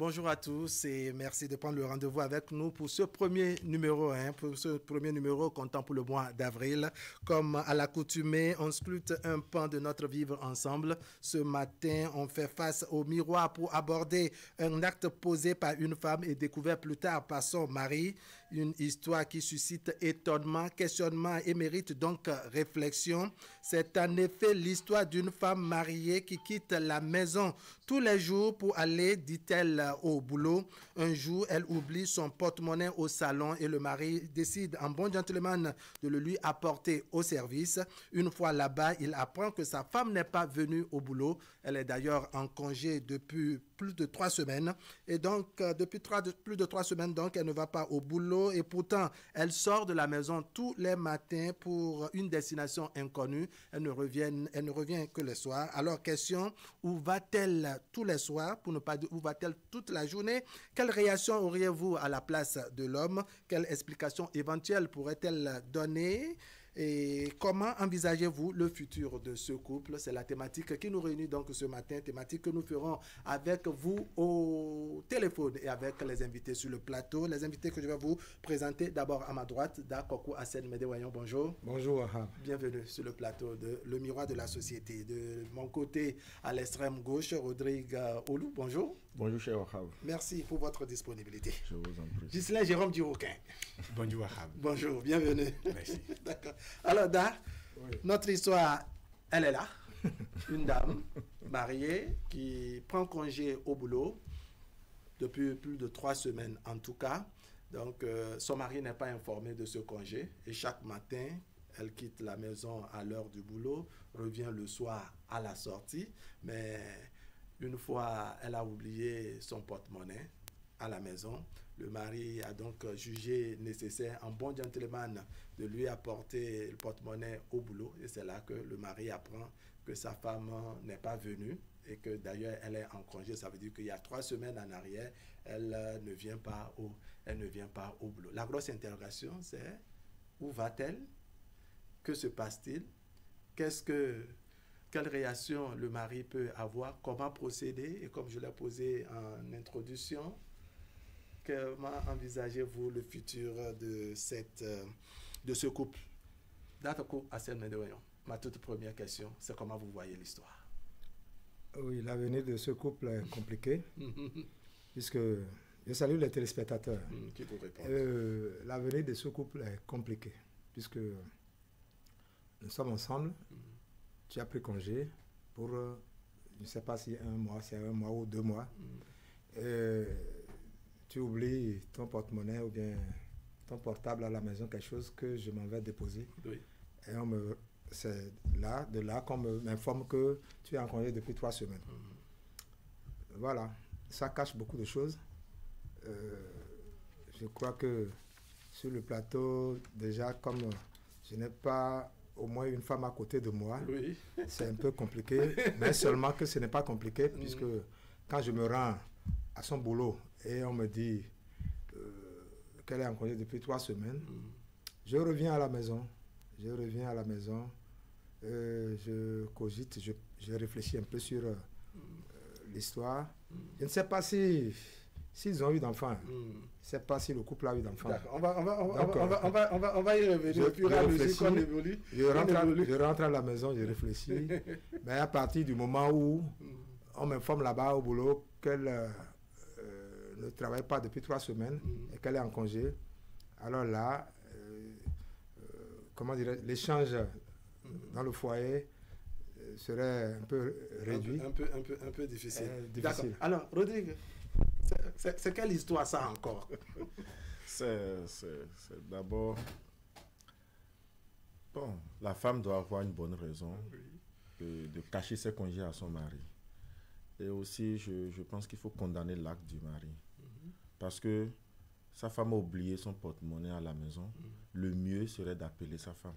Bonjour à tous et merci de prendre le rendez-vous avec nous pour ce premier numéro, comptant pour le mois d'avril. Comme à l'accoutumée, on scrute un pan de notre vivre ensemble. Ce matin, on fait face au miroir pour aborder un acte posé par une femme et découvert plus tard par son mari. Une histoire qui suscite étonnement, questionnement et mérite donc réflexion. C'est en effet l'histoire d'une femme mariée qui quitte la maison tous les jours pour aller, dit-elle, au boulot. Un jour, elle oublie son porte-monnaie au salon et le mari décide en bon gentleman de le lui apporter au service. Une fois là-bas, il apprend que sa femme n'est pas venue au boulot. Elle est d'ailleurs en congé depuis plus de 3 semaines. Et donc, depuis plus de 3 semaines, donc, elle ne va pas au boulot. Et pourtant, elle sort de la maison tous les matins pour une destination inconnue. Elle ne revient que le soir. Alors, question, où va-t-elle tous les soirs, pour ne pas dire où va-t-elle toute la journée? Quelle réaction auriez-vous à la place de l'homme? Quelle explication éventuelle pourrait-elle donner? Et comment envisagez-vous le futur de ce couple? C'est la thématique qui nous réunit donc ce matin, thématique que nous ferons avec vous au téléphone et avec les invités sur le plateau. Les invités que je vais vous présenter d'abord à ma droite, Dakoku Hassen Medewayon, bonjour. Bonjour, Ahab. Bienvenue sur le plateau de Le Miroir de la Société. De mon côté, à l'extrême gauche, Rodrigue Olou, bonjour. Bonjour, cher Ahab. Merci pour votre disponibilité. Je vous en prie. Ghislain Jérôme Duroquin. Bonjour, Ahab. Bonjour, bienvenue. Merci. D'accord. Alors, Da, oui. Notre histoire, elle est là. Une dame mariée qui prend congé au boulot depuis plus de 3 semaines en tout cas. Donc, son mari n'est pas informé de ce congé et chaque matin, elle quitte la maison à l'heure du boulot, revient le soir à la sortie, mais une fois, elle a oublié son porte-monnaie à la maison. Le mari a donc jugé nécessaire, en bon gentleman, de lui apporter le porte-monnaie au boulot. Et c'est là que le mari apprend que sa femme n'est pas venue et que d'ailleurs elle est en congé. Ça veut dire qu'il y a 3 semaines en arrière, elle ne vient pas au boulot. La grosse interrogation, c'est où va-t-elle? Que se passe-t-il? Quelle réaction le mari peut avoir? Comment procéder? Et comme je l'ai posé en introduction, comment envisagez-vous le futur de ce couple? Datoko Hassen Medewayon, ma toute première question, c'est comment vous voyez l'histoire? Oui, l'avenir de ce couple est compliqué, puisque je salue les téléspectateurs. Qui vous répond? L'avenir de ce couple est compliqué, puisque nous sommes ensemble. Tu as pris congé pour, je ne sais pas si c'est un mois ou 2 mois. Tu oublies ton porte-monnaie ou bien ton portable à la maison, quelque chose que je m'en vais déposer. Oui. Et c'est de là qu'on m'informe que tu es en congé depuis 3 semaines. Voilà, ça cache beaucoup de choses. Je crois que sur le plateau, déjà, comme je n'ai pas au moins une femme à côté de moi, oui. C'est un peu compliqué, mais seulement que ce n'est pas compliqué, puisque quand je me rends à son boulot et on me dit qu'elle est en congé depuis 3 semaines, je reviens à la maison, je cogite, je réfléchis un peu sur l'histoire. Je ne sais pas s'ils ont eu d'enfants. Je ne sais pas si le couple a eu d'enfants. On va y revenir au fur et à mesure qu'on évolue. Je rentre à la maison, je réfléchis. Mais à partir du moment où on m'informe là-bas au boulot qu'elle ne travaille pas depuis 3 semaines et qu'elle est en congé, alors là, comment dirais-je, l'échange dans le foyer serait un peu réduit. Un peu difficile. D'accord. Alors, Rodrigue, c'est quelle histoire ça encore? C'est d'abord... Bon, la femme doit avoir une bonne raison de cacher ses congés à son mari. Et aussi, je pense qu'il faut condamner l'acte du mari. Parce que sa femme a oublié son porte-monnaie à la maison. Le mieux serait d'appeler sa femme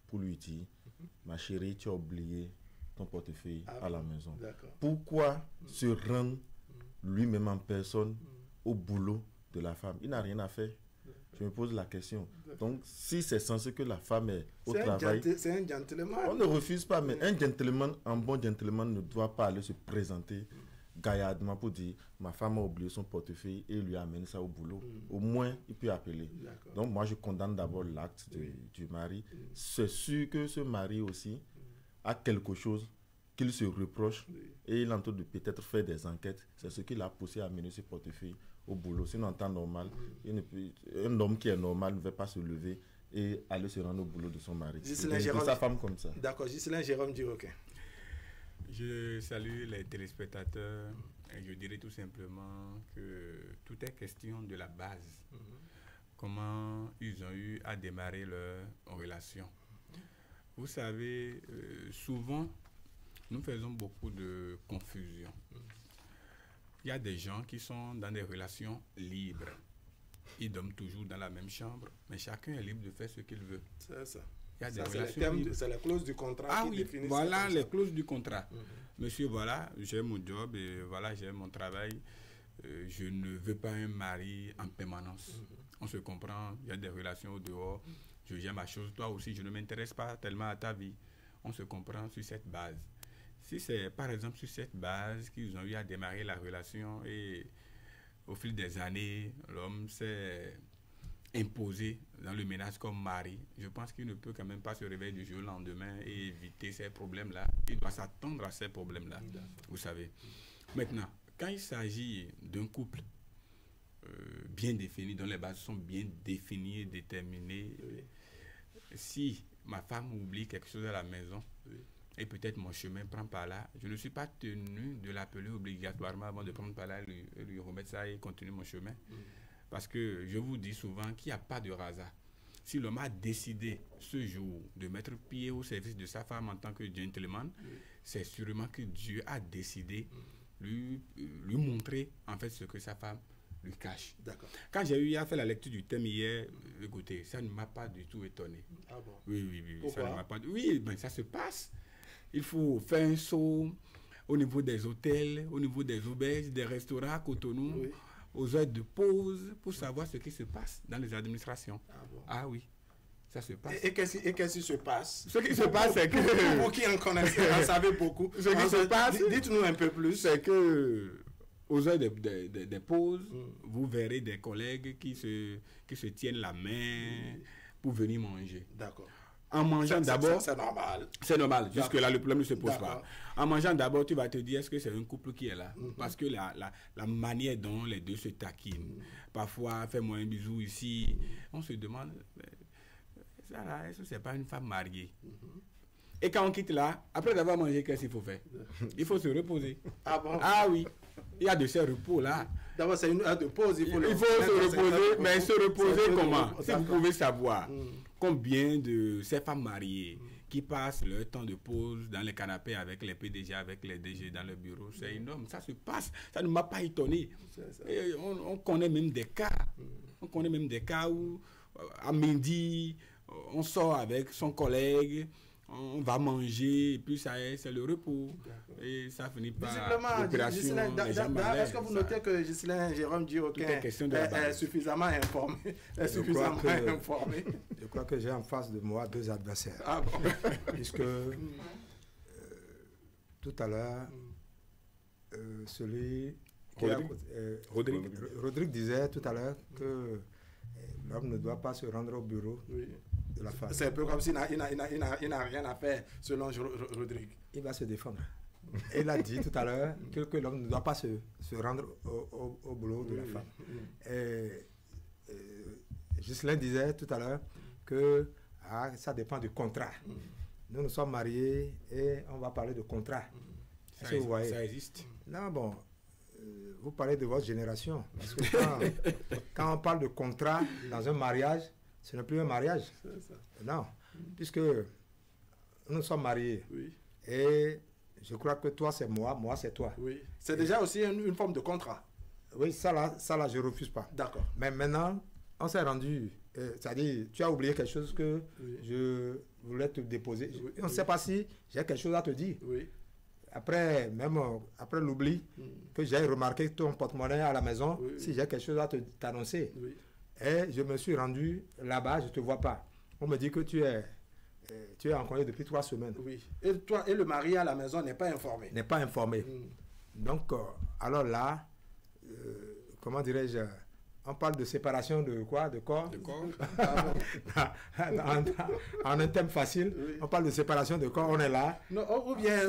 pour lui dire « Ma chérie, tu as oublié ton portefeuille à la maison. » Pourquoi se rendre lui-même en personne au boulot de la femme? Il n'a rien à faire. Je me pose la question. Donc, si c'est censé que la femme est au travail... C'est un gentleman. On ne refuse pas, mais un gentleman, un bon gentleman ne doit pas aller se présenter gaillardement pour dire ma femme a oublié son portefeuille et lui amène ça au boulot. Au moins, il peut appeler. Donc, moi, je condamne d'abord l'acte du mari. C'est sûr que ce mari aussi a quelque chose qu'il se reproche et il est en train de peut-être faire des enquêtes. C'est ce qui l'a poussé à amener ce portefeuille au boulot. Sinon, en temps normal, un homme qui est normal ne va pas se lever et aller se rendre au boulot de son mari. De sa femme comme ça. D'accord. Ghislain Jérôme Duroquin. Je salue les téléspectateurs et je dirais tout simplement que tout est question de la base. Comment ils ont eu à démarrer leur relation. Vous savez, souvent, nous faisons beaucoup de confusion. Il y a des gens qui sont dans des relations libres. Ils dorment toujours dans la même chambre, mais chacun est libre de faire ce qu'il veut. C'est ça. Il y a des relations libres. C'est la clause du contrat qui définit ça. Voilà les clauses du contrat. Monsieur, voilà, j'ai mon job et voilà, j'ai mon travail. Je ne veux pas un mari en permanence. On se comprend, il y a des relations au dehors. Je gère ma chose, toi aussi, je ne m'intéresse pas tellement à ta vie. On se comprend sur cette base. Si c'est par exemple sur cette base qu'ils ont eu à démarrer la relation et au fil des années, l'homme s'est imposé dans le ménage comme mari, je pense qu'il ne peut quand même pas se réveiller du jour au lendemain et éviter ces problèmes-là. Il doit s'attendre à ces problèmes-là, vous savez. Maintenant, quand il s'agit d'un couple bien défini, dont les bases sont bien définies et déterminées, si ma femme oublie quelque chose à la maison, et peut-être mon chemin prend par là, je ne suis pas tenu de l'appeler obligatoirement avant de prendre par là, lui remettre ça et continuer mon chemin. Parce que je vous dis souvent qu'il n'y a pas de hasard. Si l'homme a décidé ce jour de mettre pied au service de sa femme en tant que gentleman, c'est sûrement que Dieu a décidé lui montrer en fait ce que sa femme lui cache. Quand j'ai eu à faire la lecture du thème hier, écoutez, ça ne m'a pas du tout étonné. Ah bon? Oui. Pourquoi? Ça ne m'a pas... Oui, ben ça se passe. Il faut faire un saut au niveau des hôtels, au niveau des auberges, des restaurants à Cotonou, aux heures de pause, pour savoir ce qui se passe dans les administrations. Ah bon? Ah oui, ça se passe. Et qu'est-ce qui se passe? Ce qui se passe, c'est que... Pour qui en connaissez, en savez beaucoup. Ce qui se passe, dites-nous un peu plus. C'est que... Aux heures des pauses, vous verrez des collègues qui se tiennent la main pour venir manger. D'accord. En mangeant d'abord... C'est normal. C'est normal. Jusque-là, le problème ne se pose pas. En mangeant d'abord, tu vas te dire, est-ce que c'est un couple qui est là? Parce que la manière dont les deux se taquinent. Parfois, fais-moi un bisou ici. On se demande, ça là, est-ce que c'est pas une femme mariée? Et quand on quitte là, après avoir mangé, qu'est-ce qu'il faut faire? Il faut se reposer. Ah bon? Ah oui. Il y a de ces repos-là. D'abord, c'est une heure de pause. Il faut se reposer, mais se reposer comment? Si vous pouvez savoir combien de ces femmes mariées qui passent leur temps de pause dans les canapés avec les PDG, avec les DG dans le bureau, c'est énorme. Ça se passe. Ça ne m'a pas étonné. Et on connaît même des cas. On connaît même des cas où, à midi, on sort avec son collègue, on va manger, et puis ça c'est le repos. Et ça finit par l'opération. Est-ce que vous notez que Ghislain Jérôme Duroquin est suffisamment informé? Je crois que j'ai en face de moi deux adversaires. Ah bon? Puisque tout à l'heure, Rodrigue disait tout à l'heure que l'homme ne doit pas se rendre au bureau de la femme. C'est un peu comme s'il n'a rien à faire, selon Rodrigue. Il va se défendre. Il a dit tout à l'heure que l'homme ne doit pas se rendre au boulot de la femme. Et Ghislain disait tout à l'heure que ça dépend du contrat. Nous sommes mariés et on va parler de contrat. Ça existe. Non, bon, vous parlez de votre génération. Parce que quand on parle de contrat dans un mariage, ce n'est plus un mariage. Non, puisque nous sommes mariés. Et je crois que toi c'est moi, moi c'est toi. Oui. C'est déjà aussi une forme de contrat. Oui, ça là, je ne refuse pas. D'accord. Mais maintenant, on s'est rendu, c'est-à-dire, tu as oublié quelque chose que je voulais te déposer. On ne sait pas si j'ai quelque chose à te dire. Après, même après l'oubli, que j'ai remarqué ton porte-monnaie à la maison, si j'ai quelque chose à t'annoncer. Et je me suis rendu là-bas, je ne te vois pas. On me dit que tu es en congé depuis 3 semaines. Oui. Et toi, et le mari à la maison n'est pas informé. N'est pas informé. Donc, alors là, comment dirais-je, on parle de séparation de quoi? De corps? De corps. En un thème facile, oui. On parle de séparation de corps, on est là. Non, ou bien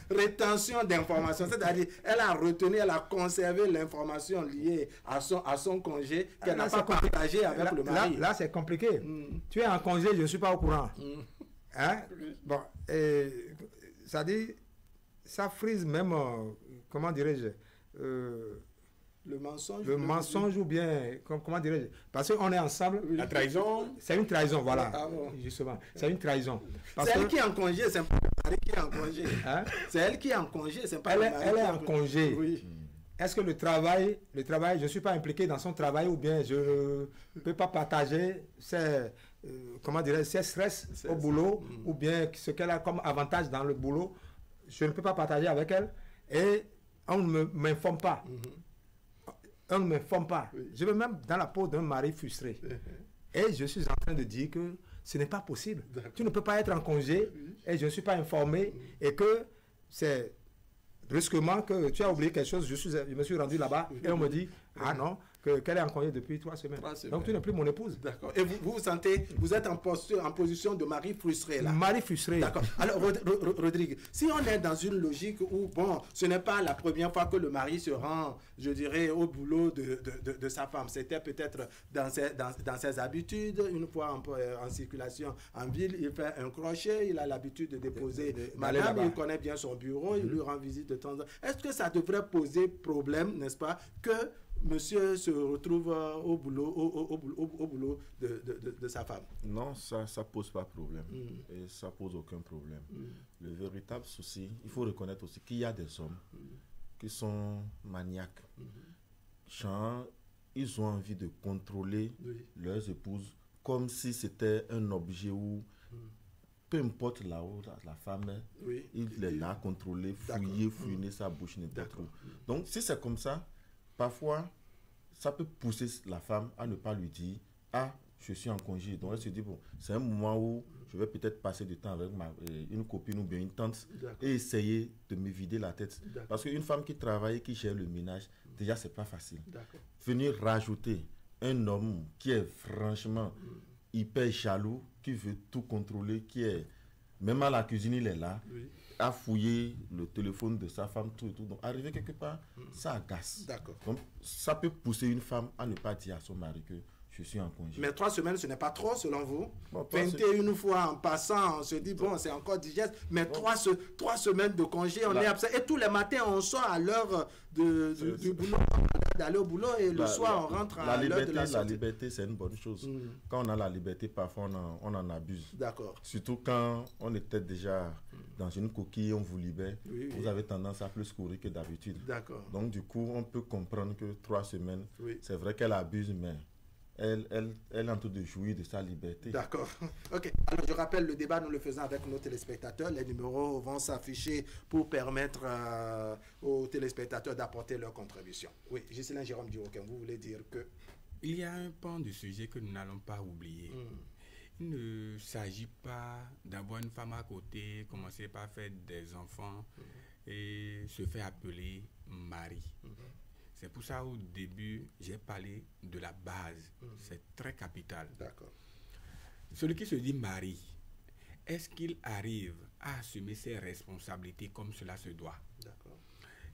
rétention d'informations. C'est-à-dire, elle a retenu, elle a conservé l'information liée à son congé qu'elle n'a pas partagé avec le mari. Là, c'est compliqué. Tu es en congé, je ne suis pas au courant. Hein? Bon, ça dit, ça frise même, comment dirais-je, le mensonge ou bien, comment dirais-je, parce qu'on est ensemble. La trahison. C'est une trahison, voilà. Ah bon. Justement, c'est une trahison. C'est elle qui est en congé, c'est pas le mari qui est en congé. Hein? C'est elle qui est en congé, c'est pas le mari. Elle est en congé. Oui. Est-ce que le travail, je ne suis pas impliqué dans son travail ou bien je ne peux pas partager ses, comment dirais-je, ses stress au boulot ou bien ce qu'elle a comme avantage dans le boulot, je ne peux pas partager avec elle et on ne m'informe pas. On ne m'informe pas. Oui. Je vais même dans la peau d'un mari frustré. Et je suis en train de dire que ce n'est pas possible. Tu ne peux pas être en congé et je ne suis pas informé et que c'est brusquement que tu as oublié quelque chose. Je me suis rendu là-bas et on me dit, ah non, qu'elle est en congé depuis 3 semaines. Donc tu n'es plus mon épouse. D'accord. Et vous vous sentez, vous êtes en position de mari frustré là. Mari frustré. D'accord. Alors Rodrigue, si on est dans une logique où, bon, ce n'est pas la première fois que le mari se rend, je dirais, au boulot de sa femme. C'était peut-être dans ses habitudes, une fois en circulation en ville, il fait un crochet, il a l'habitude de déposer madame, il connaît bien son bureau, il lui rend visite de temps en temps. Est-ce que ça devrait poser problème, n'est-ce pas, que monsieur se retrouve au boulot de sa femme? Non, ça ne pose pas problème. Et ça ne pose aucun problème. Le véritable souci, il faut reconnaître aussi qu'il y a des hommes qui sont maniaques. Genre, ils ont envie de contrôler leurs épouses comme si c'était un objet où, peu importe là où la femme est, il est là, contrôler, fouiller sa bouche, n'importe où. Donc, si c'est comme ça, parfois, ça peut pousser la femme à ne pas lui dire « Ah, je suis en congé ». Donc, elle se dit « Bon, c'est un moment où je vais peut-être passer du temps avec une copine ou bien une tante et essayer de me vider la tête. » Parce qu'une femme qui travaille, qui gère le ménage, déjà, c'est pas facile. Venir rajouter un homme qui est franchement hyper jaloux, qui veut tout contrôler, qui est... Même à la cuisine, il est là. À fouiller le téléphone de sa femme, tout et tout. Donc, arriver quelque part, ça agace. Donc, ça peut pousser une femme à ne pas dire à son mari que je suis en congé. Mais 3 semaines, ce n'est pas trop, selon vous? 21 fois en passant, on se dit, bon, c'est encore digeste. Mais 3 semaines de congé, on est absent. Et tous les matins, on sort à l'heure du boulot, d'aller au boulot, et le soir, on rentre à l'heure de la sortie. La liberté, c'est une bonne chose. Quand on a la liberté, parfois, on en abuse. D'accord. Surtout quand on était déjà dans une coquille, on vous libère. Vous avez tendance à plus courir que d'habitude. D'accord. Donc, du coup, on peut comprendre que 3 semaines, c'est vrai qu'elle abuse, mais... Elle est en train de jouir de sa liberté. D'accord. Ok. Alors, je rappelle, le débat, nous le faisons avec nos téléspectateurs. Les numéros vont s'afficher pour permettre aux téléspectateurs d'apporter leur contribution. Oui, Ghislain Jérôme Duroquin, vous voulez dire que... Il y a un pan du sujet que nous n'allons pas oublier. Il ne s'agit pas d'avoir une femme à côté, commencer par faire des enfants et se faire appeler mari. C'est pour ça, au début, j'ai parlé de la base. C'est très capital. D'accord. Celui qui se dit mari, est-ce qu'il arrive à assumer ses responsabilités comme cela se doit? D'accord.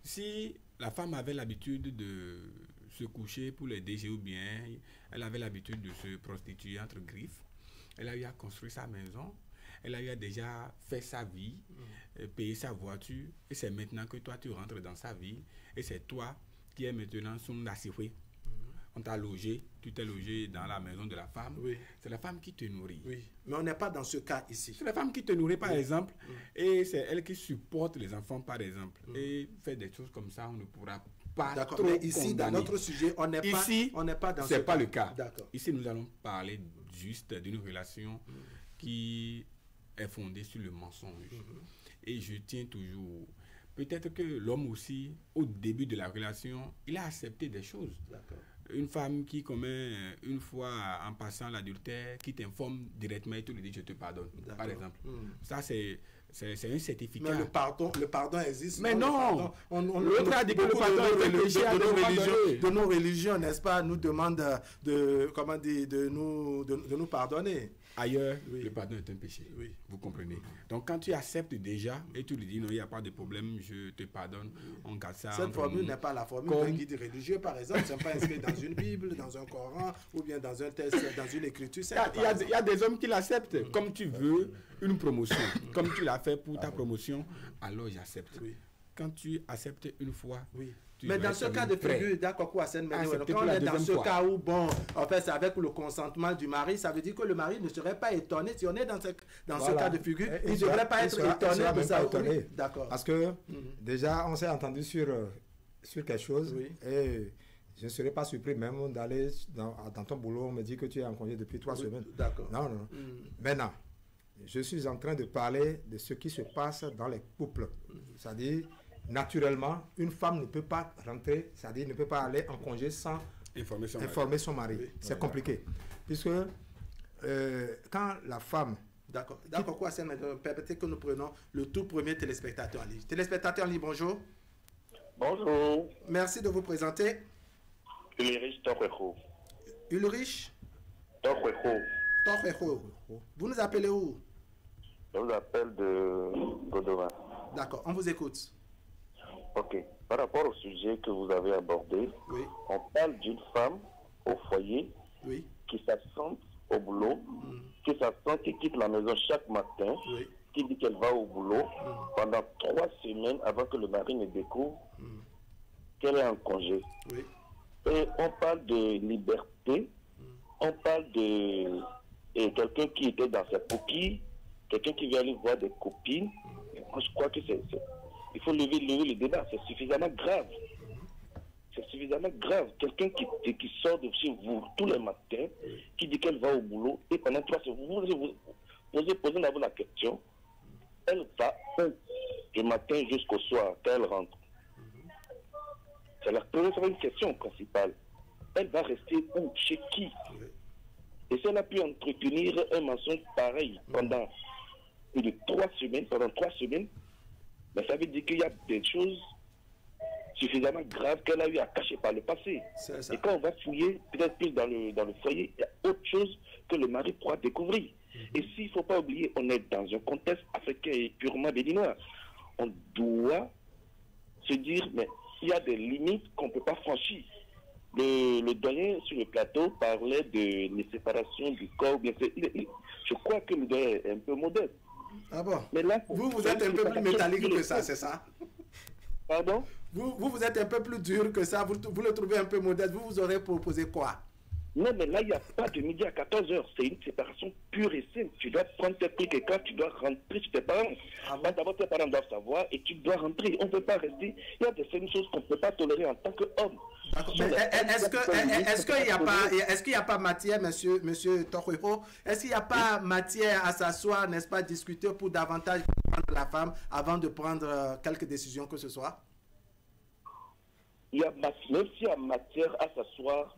Si la femme avait l'habitude de se coucher pour les déjeuner ou bien elle avait l'habitude de se prostituer entre griffes, elle a eu à construire sa maison, elle a eu à déjà fait sa vie, payer sa voiture, et c'est maintenant que toi tu rentres dans sa vie, et c'est toi qui est maintenant son assiré. On t'a logé, tu t'es logé dans la maison de la femme. C'est la femme qui te nourrit. Mais on n'est pas dans ce cas ici. C'est la femme qui te nourrit, par exemple, et c'est elle qui supporte les enfants, par exemple. Et fait des choses comme ça, on ne pourra pas trop mais ici, condamner. Dans notre sujet, on n'est pas dans ce cas. C'est pas le cas. Ici, nous allons parler juste d'une relation qui est fondée sur le mensonge. Et je tiens toujours... Peut-être que l'homme aussi, au début de la relation, il a accepté des choses. Une femme qui commet une fois en passant l'adultère, qui t'informe directement et tu lui dis je te pardonne, par exemple. Ça, c'est C'est un certificat. Mais le pardon existe. Mais non, l'autre a dit que le pardon est un péché de nos religions, n'est-ce pas, nous demandent de nous pardonner. Ailleurs, le pardon est un péché. Oui. Vous comprenez? Donc, quand tu acceptes déjà et tu lui dis non, il n'y a pas de problème, je te pardonne, on garde ça. Cette formule n'est pas la formule d'un guide religieux, par exemple. Ce n'est pas inscrit dans une Bible, dans un Coran ou bien dans un texte, dans une écriture. Il y a des hommes qui l'acceptent. Comme tu veux une promotion, comme tu l'as fait pour ta promotion, alors j'accepte. Oui. Quand tu acceptes une fois, oui. Mais dans ce cas de figure, d'accord, quand on est dans ce cas où, bon, en fait, c'est avec le consentement du mari, ça veut dire que le mari ne serait pas étonné. Si on est dans ce cas de figure, il ne devrait pas être étonné de ça. Oui, d'accord. Parce que déjà, on s'est entendu sur quelque chose et je ne serais pas surpris même d'aller dans ton boulot, on me dit que tu es en congé depuis 3 semaines. D'accord. Non. Maintenant, je suis en train de parler de ce qui se passe dans les couples. C'est-à-dire, naturellement, une femme ne peut pas rentrer, c'est-à-dire ne peut pas aller en congé sans informer son mari. Oui. C'est compliqué. Puisque quand la femme... D'accord, quoi, c'est maintenant? Permettez que nous prenions le tout premier téléspectateur en ligne. Téléspectateur en ligne, bonjour. Bonjour. Merci de vous présenter. Ulrich Torrejo. Ulrich Torrejo. Vous nous appelez où? Je vous appelle de Godova. D'accord, on vous écoute. Ok. Par rapport au sujet que vous avez abordé, on parle d'une femme au foyer qui s'absente au boulot, qui s'absente, qui quitte la maison chaque matin, qui dit qu'elle va au boulot pendant 3 semaines avant que le mari ne découvre qu'elle est en congé. Et on parle de liberté, on parle de quelqu'un qui était dans sa coquille, quelqu'un qui vient aller voir des copines. Moi, je crois que il faut lever le débat. C'est suffisamment grave. C'est suffisamment grave. Quelqu'un qui sort de chez vous tous les matins, qui dit qu'elle va au boulot, et pendant 3 semaines, vous posez d'abord la question, elle va où du matin jusqu'au soir, quand elle rentre? C'est une question principale. Elle va rester où? Chez qui? Et si elle a pu entretenir un mensonge pareil pendant plus de 3 semaines, mais ça veut dire qu'il y a des choses suffisamment graves qu'elle a eu à cacher par le passé. Et quand on va fouiller, peut-être plus dans le foyer, il y a autre chose que le mari pourra découvrir. Et s'il ne faut pas oublier, on est dans un contexte africain et purement béninois. On doit se dire, mais il y a des limites qu'on ne peut pas franchir. Le doyen sur le plateau parlait de la séparation du corps. Je crois que le doyen est un peu modeste. Ah bon? Mais là, vous êtes un peu plus métallique que ça, c'est ça? Pardon? Vous êtes un peu plus dur que ça, vous le trouvez un peu modeste. Vous aurez proposé quoi? Non, mais là, il n'y a pas de midi à 14h. C'est une séparation pure et simple. Tu dois prendre tes trucs et quand tu dois rentrer chez tes parents. D'abord, tes parents doivent savoir et tu dois rentrer. On ne peut pas rester. Il y a certaines choses qu'on ne peut pas tolérer en tant qu'homme. Est-ce qu'il n'y a pas matière, monsieur Torrejo, est-ce qu'il n'y a pas matière à s'asseoir, n'est-ce pas, discuter pour davantage prendre la femme avant de prendre quelques décisions que ce soit? Même s'il y a matière à s'asseoir,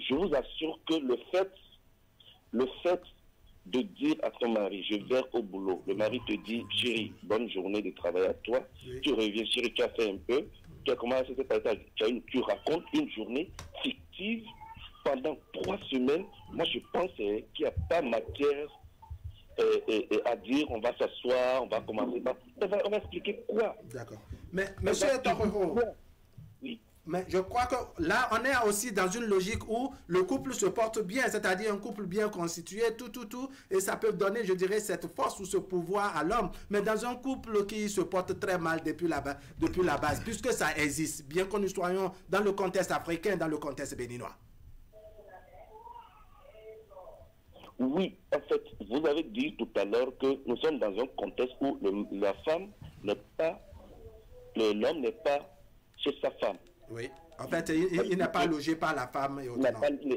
je vous assure que le fait de dire à ton mari, je vais au boulot, le mari te dit, chérie, bonne journée de travail à toi, tu reviens, chérie, tu as fait un peu, tu as commencé à partager, tu racontes une journée fictive pendant 3 semaines. Moi, je pense qu'il n'y a pas matière à dire, on va s'asseoir, on va commencer par... On va expliquer quoi? D'accord. Mais, monsieur Torrejo, mais je crois que là, on est aussi dans une logique où le couple se porte bien, c'est-à-dire un couple bien constitué, tout, et ça peut donner, je dirais, cette force ou ce pouvoir à l'homme. Mais dans un couple qui se porte très mal depuis la base, puisque ça existe, bien que nous soyons dans le contexte africain, dans le contexte béninois. Oui, en fait, vous avez dit tout à l'heure que nous sommes dans un contexte où la femme n'est pas, l'homme n'est pas chez sa femme. Oui, en fait, il n'est pas logé par la femme. Il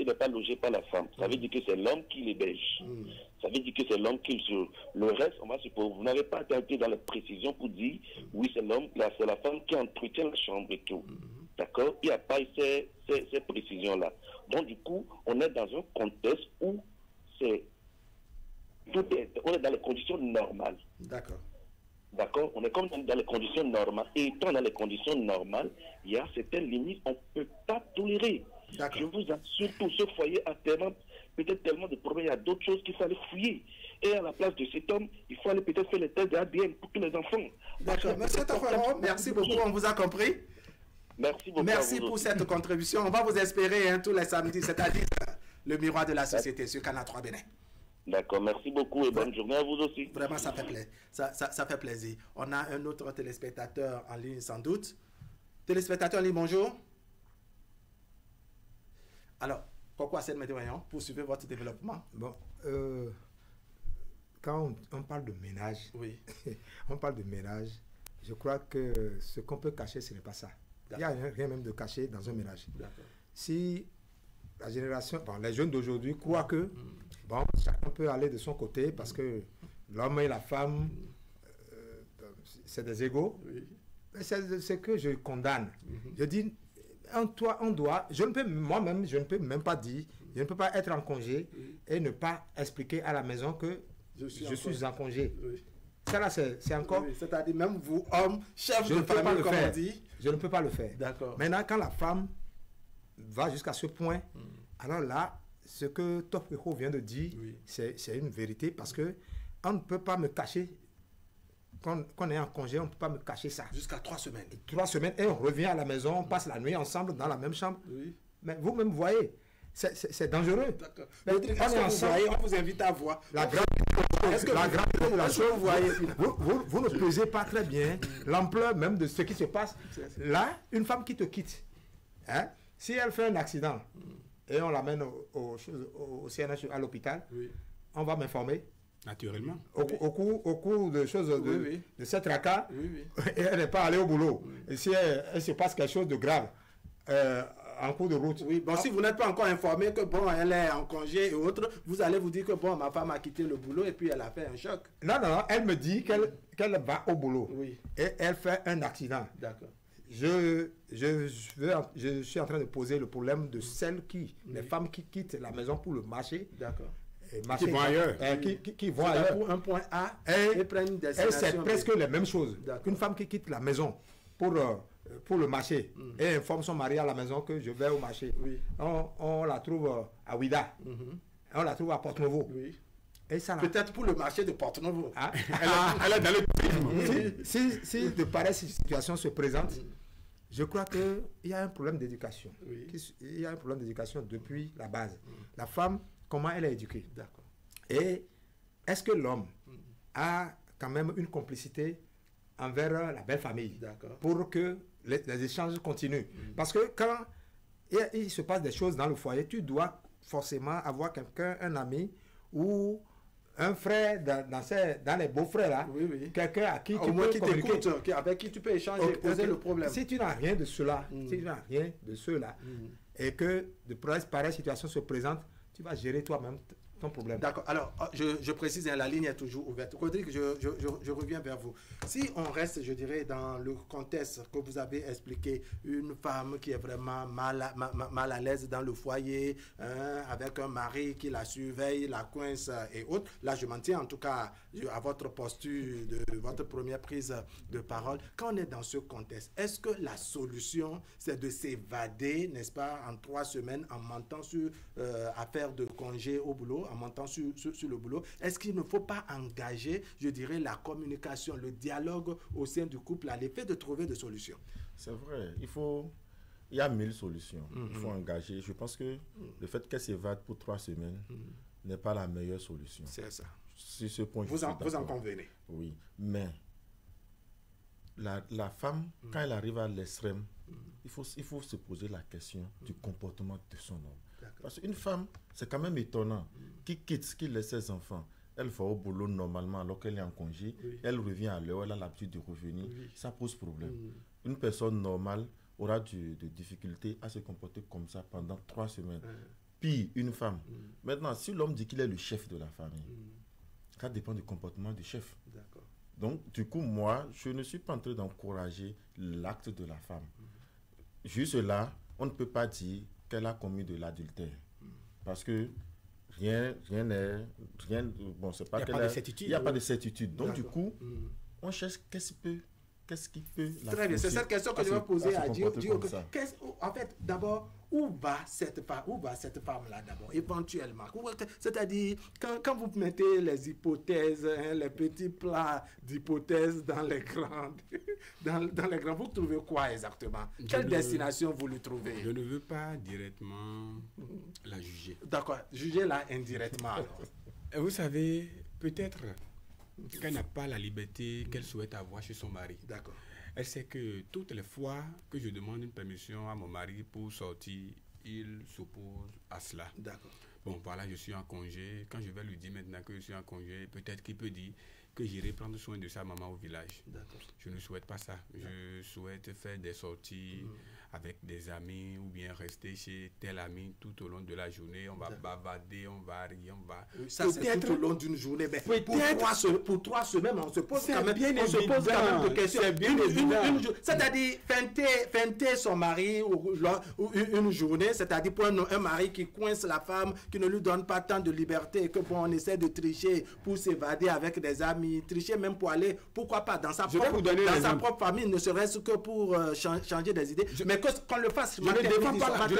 n'est pas logé par la femme. Ça veut dire que c'est l'homme qui l'héberge. Ça veut dire que c'est l'homme qui... Le reste, on va supposer, vous n'avez pas été dans la précision pour dire, oui, c'est l'homme, c'est la femme qui entretient la chambre et tout. D'accord? Il n'y a pas ces précisions-là. Donc, du coup, on est dans un contexte où on est dans les conditions normales. D'accord. D'accord? On est comme dans les conditions normales. Et étant dans les conditions normales, il y a certaines limites qu'on ne peut pas tolérer. Je vous assure, pour ce foyer a peut-être tellement de problèmes, il y a d'autres choses qu'il faut aller fouiller. Et à la place de cet homme, il faut aller peut-être faire les tests d'ADN pour tous les enfants. D'accord. Monsieur Tafaro, merci beaucoup, on vous a compris. Merci beaucoup. Merci pour cette contribution. On va vous espérer tous les samedis, c'est-à-dire le miroir de la société sur Canal 3 Bénin. D'accord, merci beaucoup et bonne journée à vous aussi. Vraiment, ça fait plaisir. On a un autre téléspectateur en ligne sans doute. Téléspectateur en ligne, bonjour. Alors, pourquoi cette météo, poursuivez votre développement? Bon, quand on parle de ménage, oui. On parle de ménage, je crois que ce qu'on peut cacher, ce n'est pas ça. Il n'y a rien même de caché dans un ménage. Si la génération, bon, les jeunes d'aujourd'hui croient que bon, chacun peut aller de son côté parce que l'homme et la femme, c'est des égaux. Oui. C'est ce que je condamne. Je dis, on doit, moi-même, je ne peux même pas dire, je ne peux pas être en congé et ne pas expliquer à la maison que je suis en congé. Oui. Ça là, c'est encore... Oui, c'est-à-dire même vous, homme, chef de famille, comme on dit. Je ne peux pas le faire. D'accord. Maintenant, quand la femme va jusqu'à ce point, alors là, ce que Top Echo vient de dire, c'est une vérité parce que on ne peut pas me cacher, quand on est en congé, on ne peut pas me cacher ça. Jusqu'à 3 semaines. 3 semaines, et on revient à la maison, on passe la nuit ensemble dans la même chambre. Oui. Mais vous-même, voyez, c'est dangereux. D'accord. On vous invite à voir. La grande chose, vous ne pesez pas très bien l'ampleur même de ce qui se passe. Là, une femme qui te quitte, hein, si elle fait un accident et on l'amène au CNH à l'hôpital, on va m'informer. Naturellement. Au cours de choses de cette tracas, et elle n'est pas allée au boulot. Et si elle se passe quelque chose de grave, en cours de route. Oui, bon, si vous n'êtes pas encore informé que bon, elle est en congé et autres, vous allez vous dire que bon, ma femme a quitté le boulot et puis elle a fait un choc. Non, elle me dit qu'elle va au boulot. Oui. Et elle fait un accident. D'accord. Je suis en train de poser le problème de celles les femmes qui quittent la maison pour le marché. D'accord. Qui vont ailleurs. Qui vont ailleurs. Pour un point A et prennent une destination. Et c'est presque les mêmes choses. Qu'une femme qui quitte la maison pour le marché et informe son mari à la maison que je vais au marché. Oui. On la trouve à Ouida. On la trouve à Porte-Nouveau. Oui. Peut-être pour le marché de Porte-Nouveau. Ah. Elle est dans le si de pareilles situations se présentent, je crois qu'il y a un problème d'éducation. Oui. Il y a un problème d'éducation depuis la base. La femme, comment elle est éduquée? D'accord. Et est-ce que l'homme a quand même une complicité envers la belle famille pour que les échanges continuent? Parce que quand il se passe des choses dans le foyer, tu dois forcément avoir quelqu'un, un ami ou un frère dans les beaux-frères là, quelqu'un à qui tu peux communiquer, avec qui tu peux échanger, poser le problème. Si tu n'as rien de cela, et que de pareilles situations se présentent, tu vas gérer toi-même ton problème. D'accord. Alors, je précise, la ligne est toujours ouverte. Rodrigue, je reviens vers vous. Si on reste, je dirais, dans le contexte que vous avez expliqué, une femme qui est vraiment mal à l'aise dans le foyer, avec un mari qui la surveille, la coince et autres. Là, je m'en tiens en tout cas à votre posture, de votre première prise de parole. Quand on est dans ce contexte, est-ce que la solution, c'est de s'évader, n'est-ce pas, en 3 semaines, en mentant sur affaire de congé au boulot, en montant sur le boulot? Est-ce qu'il ne faut pas engager, je dirais, la communication, le dialogue au sein du couple à l'effet de trouver des solutions? C'est vrai, il y a 1000 solutions. Il faut engager. Je pense que le fait qu'elle s'évade pour 3 semaines n'est pas la meilleure solution. C'est ça. Sur ce point, vous en convenez? Oui, mais la femme, quand elle arrive à l'extrême, il faut se poser la question du comportement de son homme. Parce qu'une femme, c'est quand même étonnant, qui laisse ses enfants, elle va au boulot normalement alors qu'elle est en congé, elle revient à l'heure, elle a l'habitude de revenir, ça pose problème. Une personne normale aura de difficultés à se comporter comme ça pendant 3 semaines. Puis une femme. Maintenant, si l'homme dit qu'il est le chef de la famille, ça dépend du comportement du chef. Donc, du coup, moi, je ne suis pas en train d'encourager l'acte de la femme. Juste là, on ne peut pas dire qu'elle a commis de l'adultère. Parce que rien n'est... Bon, c'est pas il n'y a pas de certitude. Il n'y a pas de certitude. Donc, du coup, on cherche qu'est-ce qui peut la Très bien, c'est cette question que je vais poser à Dieu. En fait, d'abord, où va cette femme-là d'abord, éventuellement? C'est-à-dire, quand vous mettez les hypothèses, hein, les petits plats d'hypothèses dans les grandes, dans les grands, vous trouvez quoi exactement? Quelle destination vous lui trouvez? Je ne veux pas directement la juger. D'accord, jugez-la indirectement alors. Vous savez, peut-être qu'elle n'a pas la liberté qu'elle souhaite avoir chez son mari. D'accord. Elle sait que toutes les fois que je demande une permission à mon mari pour sortir, il s'oppose à cela. D'accord. Bon, voilà, je suis en congé. Quand je vais lui dire maintenant que je suis en congé, peut-être qu'il peut dire que j'irai prendre soin de sa maman au village. D'accord. Je ne souhaite pas ça. Je souhaite faire des sorties avec des amis ou bien rester chez tel ami tout au long de la journée. On va bavarder, on va rire, on va... Oui, ça, c'est tout au long d'une journée. Mais pour 3 semaines, on se pose quand même des questions. C'est-à-dire, feinter son mari ou une journée, c'est-à-dire pour un mari qui coince la femme, qui ne lui donne pas tant de liberté, et que bon, on essaie de tricher pour s'évader avec des amis, tricher même pour aller, pourquoi pas, dans sa propre famille, ne serait-ce que pour changer des idées. Mais qu'on le fasse. Je ne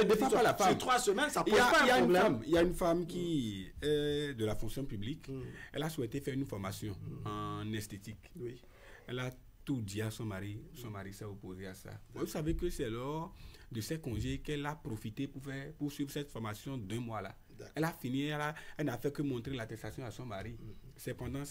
défends pas la femme. Sur 3 semaines, ça pose pas un problème. Il y a une femme qui est de la fonction publique. Elle a souhaité faire une formation en esthétique. Oui. Elle a tout dit à son mari. Son mari s'est opposé à ça. Vous savez que c'est lors de ses congés qu'elle a profité pour suivre cette formation d'1 mois là. Elle a fini, elle n'a fait que montrer l'attestation à son mari. C'est pendant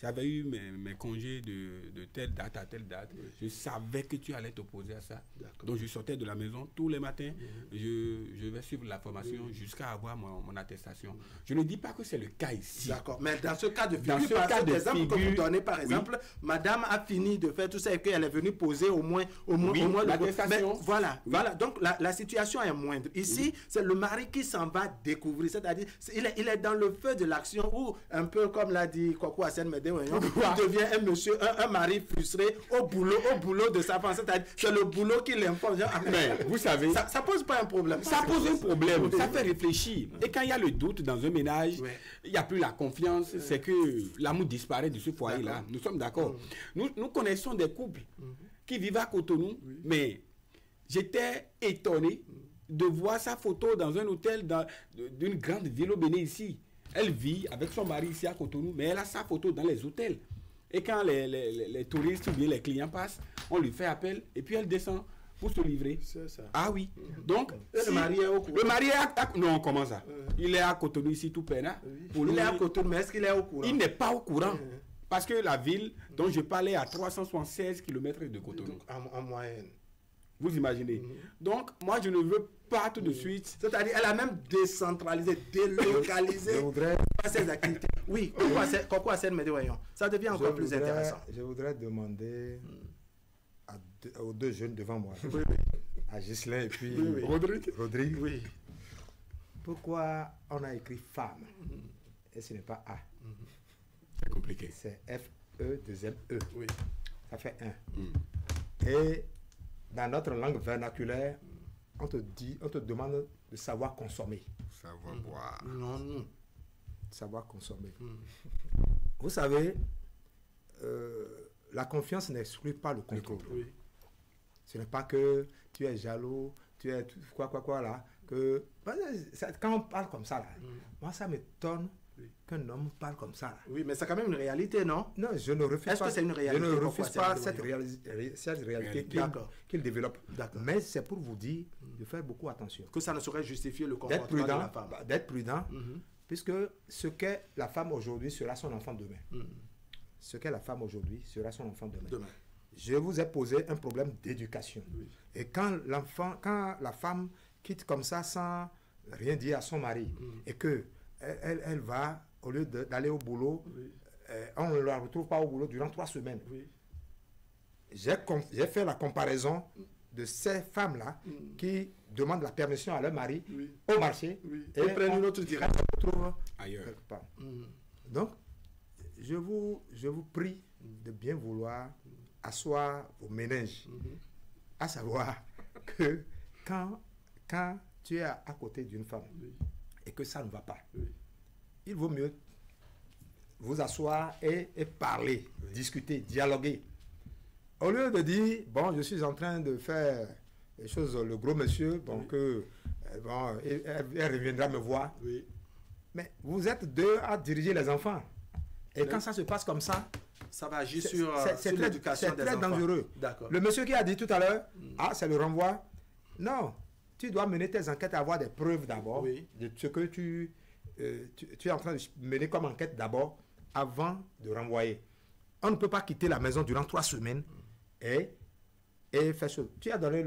j'avais eu mes congés de telle date à telle date. Je savais que tu allais t'opposer à ça. Donc je sortais de la maison tous les matins. Je vais suivre la formation jusqu'à avoir mon attestation. Je ne dis pas que c'est le cas ici. D'accord. Mais dans ce cas de figure, par exemple, que vous donnez, par exemple, madame a fini de faire tout ça et qu'elle est venue poser au moins l'attestation. Voilà. Donc la situation est moindre. Ici, c'est le mari qui s'en va découvrir. C'est-à-dire, il est dans le feu de l'action où, un peu comme l'a dit Koko Hassen Medewe, il devient un monsieur, un mari frustré au boulot de sa femme. C'est-à-dire, c'est le boulot qui l'informe. Mais vous savez, ça pose pas un problème. Ça pose un problème. Ça fait réfléchir. Et quand il y a le doute dans un ménage, il n'y a plus la confiance. C'est que l'amour disparaît de ce foyer-là. Nous sommes d'accord. Nous connaissons des couples qui vivent à Cotonou, mais j'étais étonné de voir sa photo dans un hôtel d'une grande ville au Bénin ici. Elle vit avec son mari ici à Cotonou, mais elle a sa photo dans les hôtels. Et quand les touristes ou bien les clients passent, on lui fait appel et puis elle descend pour se livrer. C'est ça. Ah oui. Donc, le mari est au courant. Le mari est non, comment ça? Il est à Cotonou ici tout peine. Il est à Cotonou, mais est-ce qu'il est au courant? Il n'est pas au courant. Parce que la ville dont je parlais à 376 km de Cotonou. En moyenne. Vous imaginez. Donc, moi, je ne veux pas tout de suite. C'est-à-dire, elle a même décentralisé, délocalisé ses activités. Oui, Koko Hassen Medewe, ça devient encore plus intéressant. Je voudrais demander aux 2 jeunes devant moi, à Ghislain et puis Rodrigue. Oui. Pourquoi on a écrit femme et ce n'est pas A? C'est compliqué. C'est F-E-2-M-E. Oui. Ça fait 1. Et dans notre langue vernaculaire, on te demande de savoir consommer. Savoir boire. Non. Savoir consommer. Vous savez, la confiance n'exclut pas le contrôle. Oui. Ce n'est pas que tu es jaloux, tu es quoi là. Quand on parle comme ça, là, moi ça m'étonne qu'un homme parle comme ça. Là. Oui, mais c'est quand même une réalité, non? Non, je ne refuse Est-ce pas. que c'est une réalité? Je ne refuse pas cette réalité qu'il développe. Mais c'est pour vous dire de faire beaucoup attention. Que ça ne saurait justifier le comportement de la femme. D'être prudent, puisque ce qu'est la femme aujourd'hui sera son enfant demain. Ce qu'est la femme aujourd'hui sera son enfant demain. Je vous ai posé un problème d'éducation. Oui. Et quand la femme quitte comme ça sans rien dire à son mari, et que elle va, au lieu d'aller au boulot, on ne la retrouve pas au boulot durant 3 semaines. Oui. J'ai fait la comparaison de ces femmes-là qui demandent la permission à leur mari au marché et prennent une autre direction. Se retrouvent ailleurs. Quelque part. Donc, je vous prie de bien vouloir asseoir vos méninges, à savoir que quand tu es à côté d'une femme et que ça ne va pas, il vaut mieux vous asseoir et parler, discuter, dialoguer. Au lieu de dire, bon, je suis en train de faire les choses, le gros monsieur, donc bon, elle reviendra me voir. Oui. Mais vous êtes deux à diriger les enfants. Et quand ça se passe comme ça, ça va agir sur l'éducation des enfants. C'est très dangereux. Le monsieur qui a dit tout à l'heure, c'est le renvoi. Non, tu dois mener tes enquêtes à avoir des preuves d'abord de ce que tu es en train de mener comme enquête d'abord avant de renvoyer. On ne peut pas quitter la maison durant 3 semaines et faire ça. Tu as donné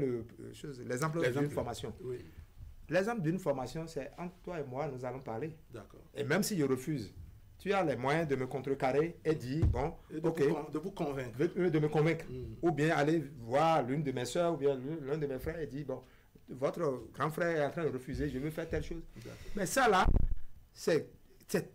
l'exemple d'une formation. Oui. L'exemple d'une formation, c'est entre toi et moi, nous allons parler. D'accord. Et même si je refuse, tu as les moyens de me contrecarrer et dire, bon, de vous convaincre. De me convaincre. Ou bien aller voir l'une de mes soeurs ou bien l'un de mes frères et dire, bon, votre grand frère est en train de refuser, je veux faire telle chose. Mais ça là, c'est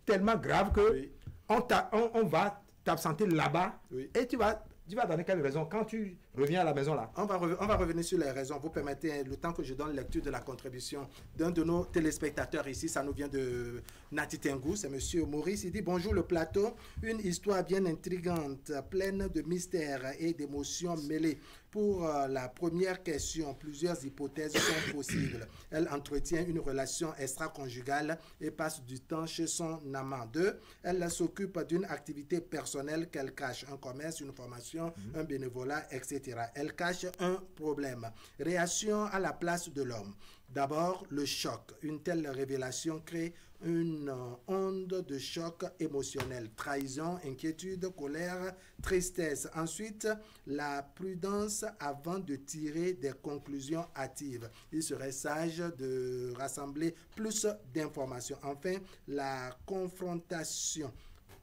tellement grave que on va t'absenter là-bas et tu vas donner quelle raison quand tu reviens à la maison là? On va revenir sur les raisons. Vous permettez le temps que je donne lecture de la contribution d'un de nos téléspectateurs ici. Ça nous vient de Nati Tengou. C'est monsieur Maurice. Il dit: bonjour le plateau. Une histoire bien intrigante, pleine de mystères et d'émotions mêlées. Pour la première question, plusieurs hypothèses sont possibles. Elle entretient une relation extra-conjugale et passe du temps chez son amant. 2. Elle s'occupe d'une activité personnelle qu'elle cache, un commerce, une formation, un bénévolat, etc. Elle cache un problème. Réaction à la place de l'homme. D'abord, le choc. Une telle révélation crée une onde de choc émotionnel. Trahison, inquiétude, colère, tristesse. Ensuite, la prudence avant de tirer des conclusions hâtives. Il serait sage de rassembler plus d'informations. Enfin, la confrontation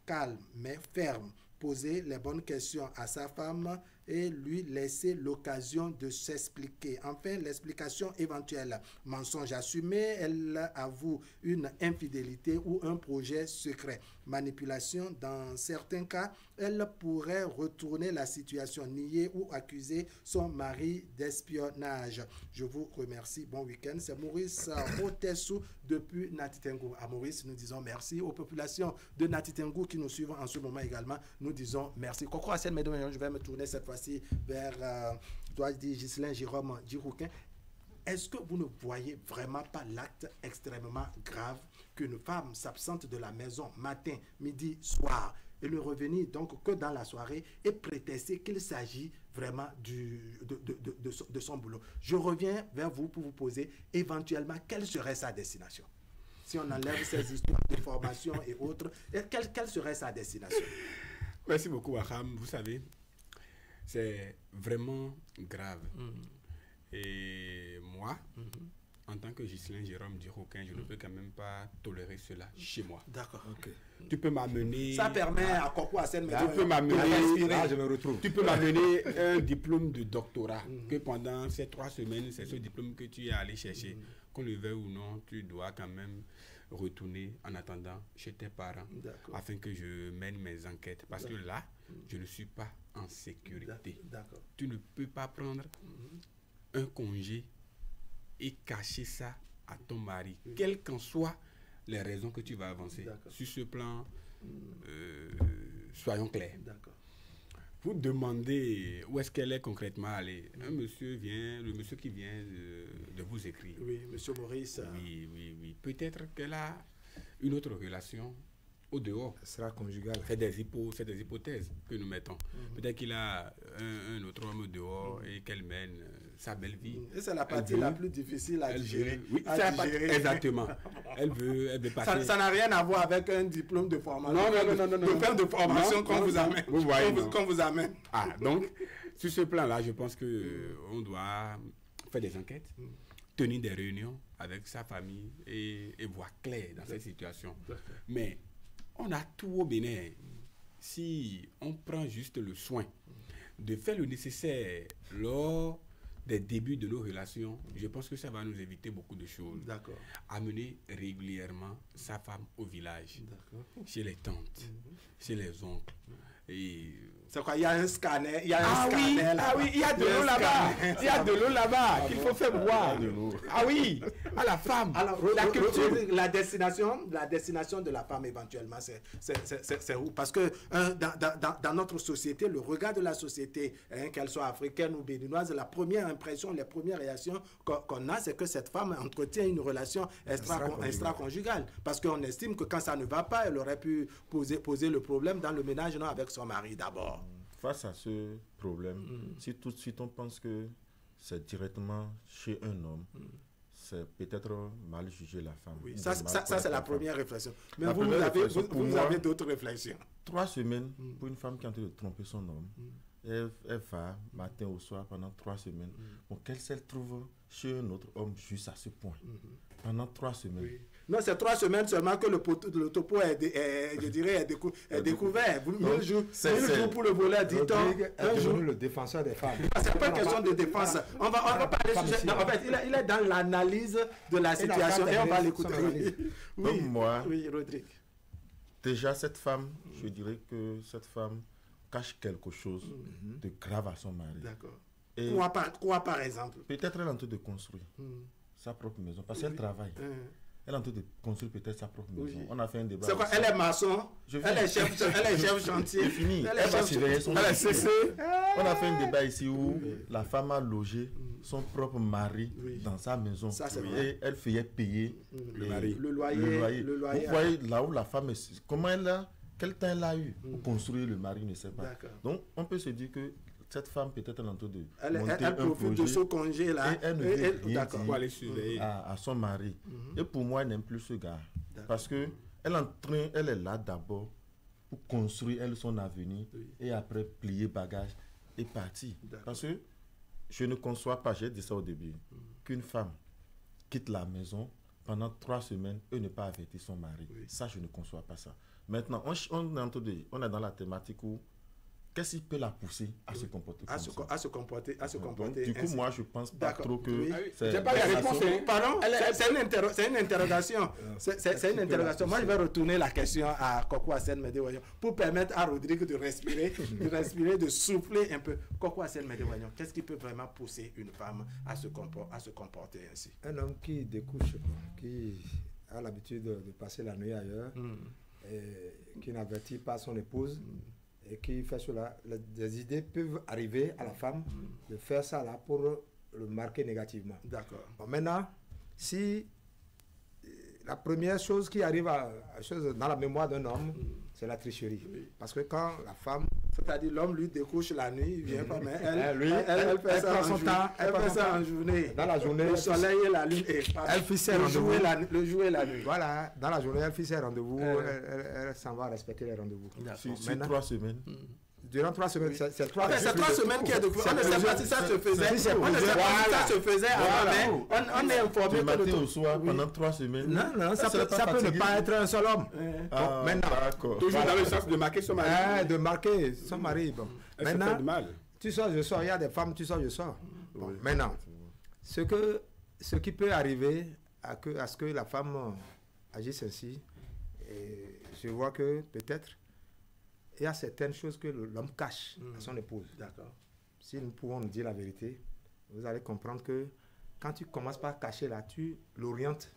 calme mais ferme. Poser les bonnes questions à sa femme et lui laisser l'occasion de s'expliquer. Enfin, l'explication éventuelle. Mensonge assumé, elle avoue une infidélité ou un projet secret. Manipulation, dans certains cas, elle pourrait retourner la situation, nier ou accuser son mari d'espionnage. Je vous remercie. Bon week-end. C'est Maurice Otessou depuis Nati Tengou. À Maurice, nous disons merci. Aux populations de Nati Tengou qui nous suivent en ce moment également, nous disons merci. Coco Hassel, mesdames, je vais me tourner cette fois-ci vers Ghislain Jérôme Djirouquin. Est-ce que vous ne voyez vraiment pas l'acte extrêmement grave qu'une femme s'absente de la maison matin, midi, soir et ne revenir donc que dans la soirée et prétexter qu'il s'agit vraiment de son boulot? Je reviens vers vous pour vous poser éventuellement quelle serait sa destination. Si on enlève ces histoires de formation et autres, quelle serait sa destination? Merci beaucoup, Waham. Vous savez, c'est vraiment grave. Et moi, en tant que Ghislain Jérôme Djirouquin, je ne peux quand même pas tolérer cela chez moi. D'accord. Okay. Tu peux m'amener... Ça permet à Coco Hassel... Tu peux m'amener... Tu peux m'amener un diplôme de doctorat que pendant ces 3 semaines, c'est ce diplôme que tu es allé chercher. Qu'on le veuille ou non, tu dois quand même retourner en attendant chez tes parents afin que je mène mes enquêtes. Parce que là, je ne suis pas en sécurité. Tu ne peux pas prendre un congé et cacher ça à ton mari, quelles qu'en soient les raisons que tu vas avancer. Sur ce plan, soyons clairs. Vous demandez où est-ce qu'elle est concrètement allée. Un monsieur vient, le monsieur qui vient de vous écrire. Oui, monsieur Maurice. Oui. Peut-être qu'elle a une autre relation au dehors. Ce sera conjugal. C'est des hypothèses que nous mettons. Peut-être qu'il a un autre homme au dehors et qu'elle mène sa belle vie. Et c'est la partie la plus difficile à digérer. Oui, exactement. Elle veut passer. Ça n'a rien à voir avec un diplôme de formation. Non. De faire de formation qu'on vous amène. Vous voyez, qu'on vous amène. Ah, donc, sur ce plan-là, je pense qu'on doit faire des enquêtes, tenir des réunions avec sa famille et voir clair dans cette situation. Mais on a tout au Bénin. Si on prend juste le soin de faire le nécessaire lors des débuts de nos relations, je pense que ça va nous éviter beaucoup de choses. Amener régulièrement sa femme au village, chez les tantes, chez les oncles, C'est quoi? Il y a un scanner, il y a un scanner là-bas. Ah oui, il y a de l'eau là-bas. Il y a de l'eau là-bas qu'il faut faire boire. Ah oui, à la femme. Alors, la culture, la destination de la femme éventuellement, c'est où? Parce que dans notre société, le regard de la société, qu'elle soit africaine ou béninoise, la première impression, les premières réactions qu'on a, c'est que cette femme entretient une relation extra-conjugale. Parce qu'on estime que quand ça ne va pas, elle aurait pu poser le problème dans le ménage, non, avec son mari d'abord. Face à ce problème, si tout de suite on pense que c'est directement chez un homme, c'est peut-être mal juger la femme. Oui, ça c'est la première réflexion. Mais vous avez d'autres réflexions. 3 semaines pour une femme qui est en train de tromper son homme. Elle va matin au soir pendant 3 semaines. Bon, qu'elle se trouve chez un autre homme juste à ce point. Pendant 3 semaines. Oui. Non, c'est 3 semaines seulement que le topo est découvert. 1000 jours pour le volet, dit-on. Un jour, le défenseur des femmes. C'est pas une question de défense. On va parler sujet. En fait, il est dans l'analyse de la situation et on va l'écouter. Oui, moi, oui, Rodrigue. Déjà, cette femme, je dirais que cette femme cache quelque chose de grave à son mari. D'accord. Quoi par exemple? Peut-être elle est en train de construire sa propre maison parce qu'elle travaille. Elle est en train de construire peut-être sa propre maison. On a fait un débat. C'est quoi? Elle est maçon? Elle est chef chantier? C'est fini. Elle va surveiller son Elle est CC? On a fait un débat ici où la femme a logé son propre mari dans sa maison. Ça, c'est vrai. Et elle faisait payer le loyer. Vous voyez là où la femme est... Comment elle a... Quel temps elle a eu pour construire le mari, ne sait pas. Donc, on peut se dire que cette femme, peut-être, elle est en train de monter un profite projet de ce congé là. Et elle ne veut rien dire à son mari. Et pour moi, elle n'aime plus ce gars. Parce que elle est là d'abord pour construire elle son avenir et après plier bagage et partir. Parce que je ne conçois pas, j'ai dit ça au début, qu'une femme quitte la maison pendant 3 semaines et ne pas avertir son mari. Ça, je ne conçois pas ça. Maintenant, on est dans la thématique où qu'est-ce qui peut la pousser à se comporter comme ça? À se comporter donc, du coup, moi, je pense pas trop que... J'ai pas la réponse. Pardon? C'est une interrogation. C'est une interrogation. Moi, je vais retourner la question à Koko Hassen Medewayon pour permettre à Rodrigue de respirer, de souffler un peu. Koko Hassen Medewayon, qu'est-ce qui peut vraiment pousser une femme à se comporter ainsi? Un homme qui découche, qui a l'habitude de passer la nuit ailleurs, et qui n'avertit pas son épouse, et qui fait cela, des idées peuvent arriver à la femme de faire ça là pour le marquer négativement. D'accord. Bon, maintenant, si la première chose qui arrive dans la mémoire d'un homme, c'est la tricherie. Parce que quand la femme... C'est-à-dire l'homme lui découche la nuit, il vient pas, mais elle fait ça en temps. Elle fait ça en journée. Dans la journée, le soleil et la lune. Elle fixe ses rendez-vous. Le jour et la nuit. Voilà, dans la journée, elle fixe ses rendez-vous. Elle s'en va respecter les rendez-vous. Sur 3 semaines. Durant 3 semaines, c'est 3 semaines qui est de... On ne sait pas si ça se faisait. On ne sait pas si ça se faisait avant, mais on est informé. Du matin au soir, pendant 3 semaines. Non, ça peut ne pas être un seul homme. Maintenant, toujours dans le sens de marquer son mari. De marquer son mari. Maintenant, tu sors, je sors. Il y a des femmes, tu sors, je sors. Maintenant, ce qui peut arriver à ce que la femme agisse ainsi, je vois que peut-être il y a certaines choses que l'homme cache à son épouse. D'accord. Si nous pouvons nous dire la vérité, vous allez comprendre que quand tu commences par cacher là, tu l'orientes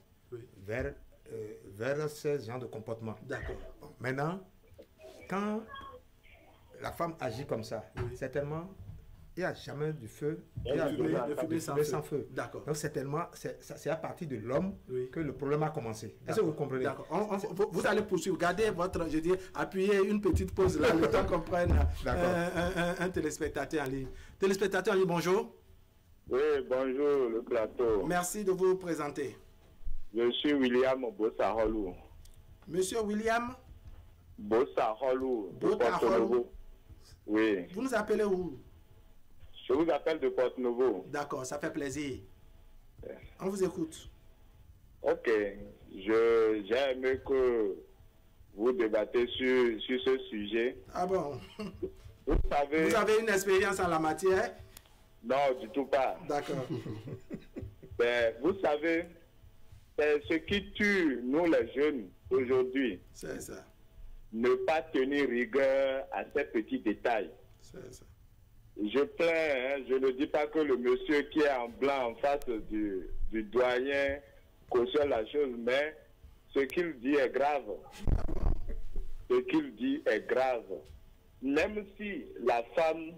vers ce genre de comportement. D'accord. Bon, maintenant, quand la femme agit comme ça, certainement, il n'y a jamais du feu, il y a de fumée sans feu. D'accord. Donc certainement, c'est à partir de l'homme que le problème a commencé. Est-ce que vous comprenez? D'accord. Vous allez poursuivre. Gardez votre, je dis, appuyez une petite pause là, le temps qu'on prenne un téléspectateur en ligne. Téléspectateur en ligne, bonjour. Oui, bonjour le plateau. Merci de vous présenter. Je suis William Bossaholou. Monsieur William Bossaholou. Oui. Vous nous appelez où? Je vous appelle de Porte-Nouveau. D'accord, ça fait plaisir. On vous écoute. Ok. J'ai aimé que vous débattez sur ce sujet. Ah bon? Vous avez une expérience en la matière? Non, du tout pas. D'accord. Ben, vous savez, c'est ce qui tue nous les jeunes aujourd'hui. C'est ça. ne pas tenir rigueur à ces petits détails. Je plains, hein, je ne dis pas que le monsieur qui est en blanc en face du doyen cautionne la chose, mais ce qu'il dit est grave. Ce qu'il dit est grave. Même si la femme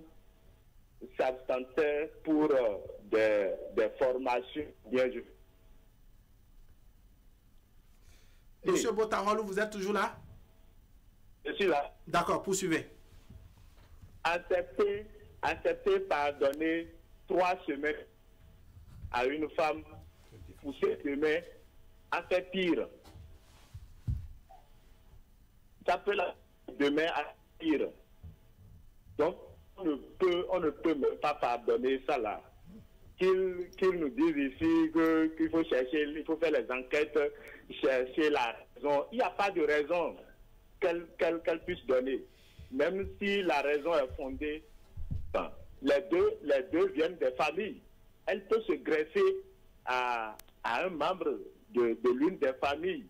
s'absentait pour des formations, bien je... Monsieur Botarolou, vous êtes toujours là? Je suis là. D'accord, poursuivez. Accepter pardonner 3 semaines à une femme pour 7 semaines a fait pire. Ça peut la demain à pire. Donc, on ne peut même pas pardonner ça là. Qu'ils nous disent ici qu'il faut chercher, il faut faire les enquêtes, chercher la raison. Il n'y a pas de raison qu'elle puisse donner. Même si la raison est fondée, les deux viennent des familles. Elle peut se greffer à un membre de l'une des familles.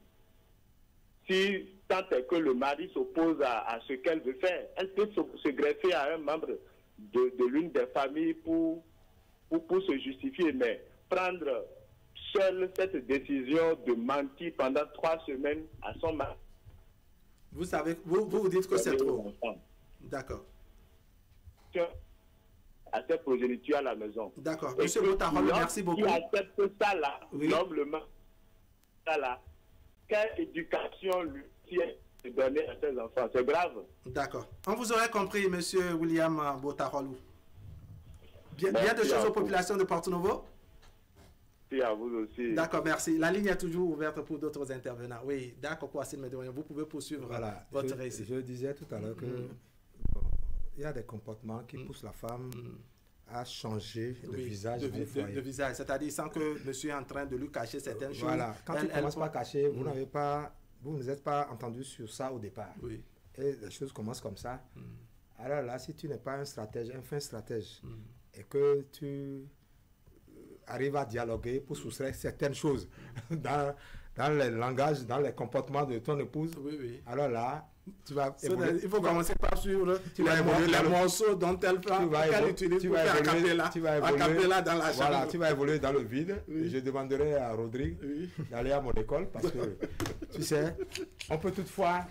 Si tant est que le mari s'oppose à ce qu'elle veut faire, elle peut se greffer à un membre de l'une des familles pour se justifier. Mais prendre seule cette décision de mentir pendant 3 semaines à son mari. Vous savez, vous dites que c'est trop. D'accord. À cette progéniture à la maison. D'accord. Monsieur Botarolou, merci beaucoup. Qui accepte ça là, oui. noblement, ça là, quelle éducation lui est donnée à ses enfants? C'est grave. D'accord. On vous aurait compris, monsieur William Botarolou. Bien de choses aux populations de Porto Novo? Merci à vous aussi. D'accord, merci. La ligne est toujours ouverte pour d'autres intervenants. Oui, d'accord, vous pouvez poursuivre votre récit. Je disais tout à l'heure que il y a des comportements qui poussent la femme à changer de visage. De visage, c'est-à-dire sans que monsieur est en train de lui cacher certaines choses. Voilà, quand tu ne commences pas à cacher, vous ne vous êtes pas entendu sur ça au départ. Oui. Et les choses commencent comme ça. Alors là, si tu n'es pas un stratège, un fin stratège, et que tu arrives à dialoguer pour soustraire certaines choses dans le langage, dans les comportements de ton épouse, alors là, tu vas évoluer. Il faut commencer par suivre les morceaux dont elle utilise pour faire acapella dans la chambre. Voilà, tu vas évoluer dans le vide. Je demanderai à Rodrigue d'aller à mon école parce que, tu sais, on peut toutefois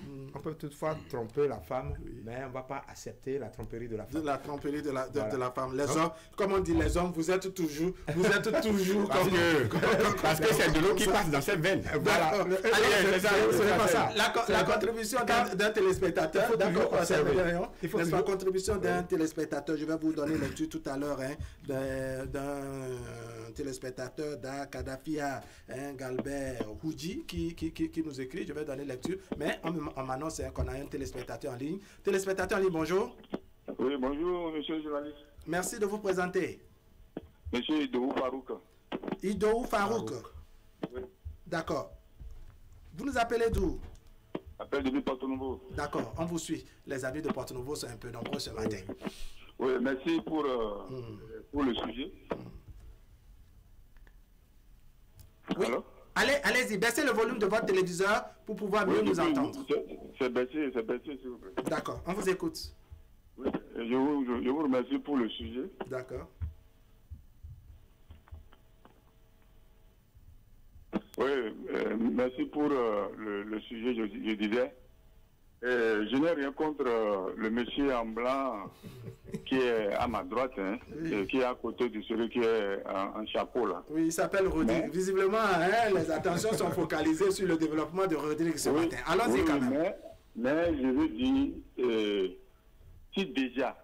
tromper la femme, mais on ne va pas accepter la tromperie de la femme. La tromperie de la femme. Les hommes, comme on dit, les hommes, vous êtes toujours parce que c'est de l'eau qui passe dans cette veine. Voilà. C'est pas ça. La contribution d'un téléspectateur, d'accord, la contribution d'un téléspectateur, je vais vous donner lecture tout à l'heure d'un téléspectateur d'Akadafia, Galbert Houdji, qui nous écrit, je vais donner lecture, mais on m'annonce qu'on a un téléspectateur en ligne. Téléspectateur en ligne, bonjour. Oui, bonjour, monsieur le journaliste. Merci de vous présenter. Monsieur Idou Farouk. Idou Farouk. Oui. D'accord. Vous nous appelez d'où? Appel depuis Porto Novo. D'accord, on vous suit. Les amis de Porto Novo sont un peu nombreux ce matin. Oui, merci pour le sujet. Oui. Allez-y, baissez le volume de votre téléviseur pour pouvoir mieux nous entendre. C'est baissé, s'il vous plaît. D'accord, on vous écoute. Oui, je vous remercie pour le sujet. D'accord. Oui, merci pour le sujet, je disais. Je n'ai rien contre le monsieur en blanc qui est à ma droite, et qui est à côté de celui qui est en chapeau là. Oui, il s'appelle Rodrigue. Visiblement, les attentions sont focalisées sur le développement de Rodrigue ce matin. Allons-y quand même. Mais je veux dire, si déjà,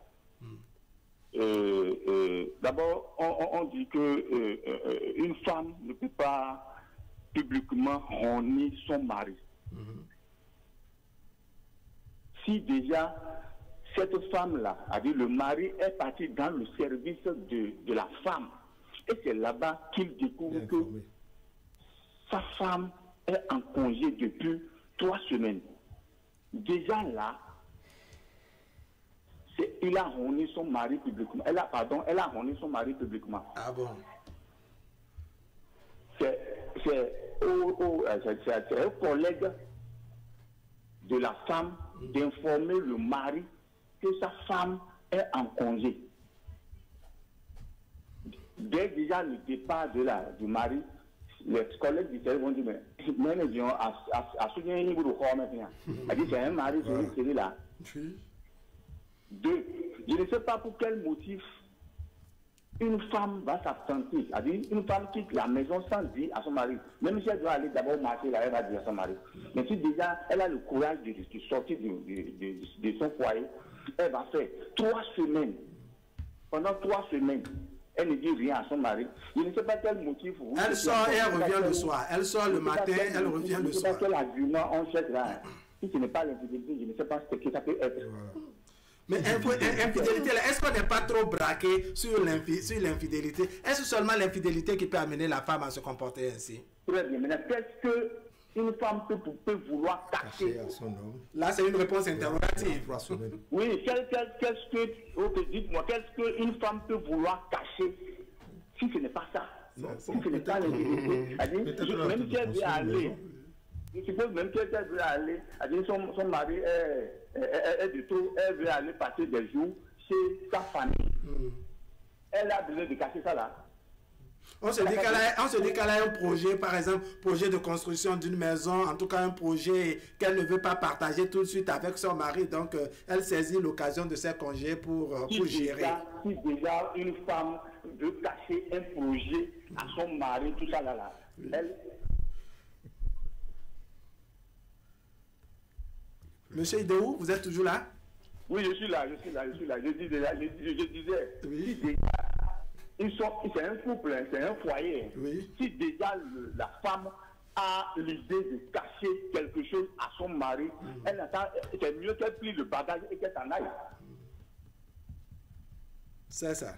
d'abord, on dit que une femme ne peut pas publiquement honner son mari. Si déjà cette femme-là, a dit le mari est parti dans le service de la femme, et c'est là-bas qu'il découvre que sa femme est en congé depuis 3 semaines. Déjà là, il a honné son mari publiquement. Elle a honné son mari publiquement. Ah bon? C'est un collègue de la femme d'informer le mari que sa femme est en congé. Dès déjà le départ du mari, les collègues du service vont dire, mais c'est un mari, c'est là. Deux, je ne sais pas pour quel motif une femme va s'absenter. C'est-à-dire, une femme quitte la maison sans dire à son mari. Même si elle doit aller d'abord marcher, là, elle va dire à son mari. Mais si déjà elle a le courage de sortir de son foyer, elle va faire 3 semaines. Pendant 3 semaines, elle ne dit rien à son mari. Je ne sais pas quel motif. Elle sort et elle revient le soir. Elle sort le matin, elle revient le soir. Je ne sais pas quel argument on cherche là. Si ce n'est pas l'infidélité, je ne sais pas ce que ça peut être. Mais infidélité, est-ce qu'on n'est pas trop braqué sur l'infidélité? Est-ce seulement l'infidélité qui peut amener la femme à se comporter ainsi? Très bien. Maintenant, qu'est-ce qu'une femme peut vouloir cacher à son homme? Là, c'est une réponse interrogative. Oui, qu'est-ce que, dites-moi, qu'est-ce qu'une femme peut vouloir cacher si ce n'est pas ça? Si ce n'est pas l'infidélité. Même si elle veut aller, je suppose même si elle veut aller, son mari est de trop, elle veut aller passer des jours chez sa famille. Elle a besoin de cacher ça là. On se dit qu'elle a un projet, par exemple, projet de construction d'une maison, en tout cas un projet qu'elle ne veut pas partager tout de suite avec son mari. Donc, elle saisit l'occasion de ses congés pour gérer. Si déjà une femme veut cacher un projet à son mari, tout ça là, elle... Monsieur Idéou, vous êtes toujours là? Oui, je suis là. Je disais, oui. C'est un couple, c'est un foyer. Oui. Si déjà la femme a l'idée de cacher quelque chose à son mari, c'est mieux qu'elle plie le bagage et qu'elle s'en aille. C'est ça.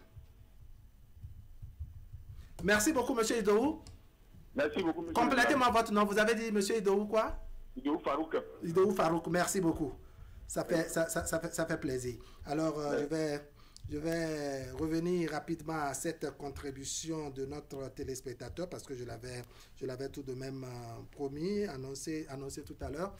Merci beaucoup, monsieur Idéou. Merci beaucoup, monsieur. Complétez-moi votre nom. Vous avez dit monsieur Idéou quoi? Idéou Farouk. Idéou Farouk, merci beaucoup. Ça fait plaisir. Alors, je vais revenir rapidement à cette contribution de notre téléspectateur parce que je l'avais tout de même promis, annoncé tout à l'heure.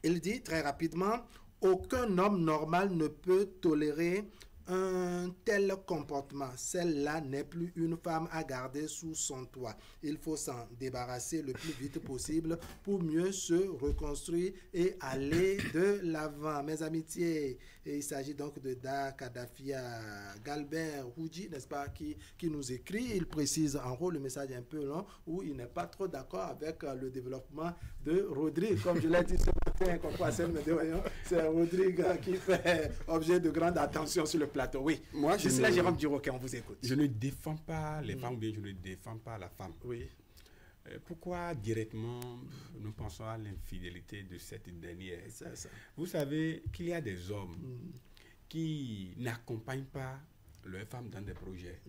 Il dit très rapidement, aucun homme normal ne peut tolérer un tel comportement. Celle-là n'est plus une femme à garder sous son toit. Il faut s'en débarrasser le plus vite possible pour mieux se reconstruire et aller de l'avant. Mes amitiés, il s'agit donc de Da Kadafia Galbert Houdji, n'est-ce pas, qui nous écrit. Il précise en haut, le message est un peu long, où il n'est pas trop d'accord avec le développement de Rodrigue. Comme je l'ai dit ce matin, c'est Rodrigue qui fait objet de grande attention sur le plateau. Oui, moi je suis là, Jérôme Duroquet, on vous écoute. Je ne défends pas les femmes, ou bien je ne défends pas la femme. Oui. Pourquoi directement nous pensons à l'infidélité de cette dernière? Ça. Vous savez qu'il y a des hommes qui n'accompagnent pas leurs femmes dans des projets.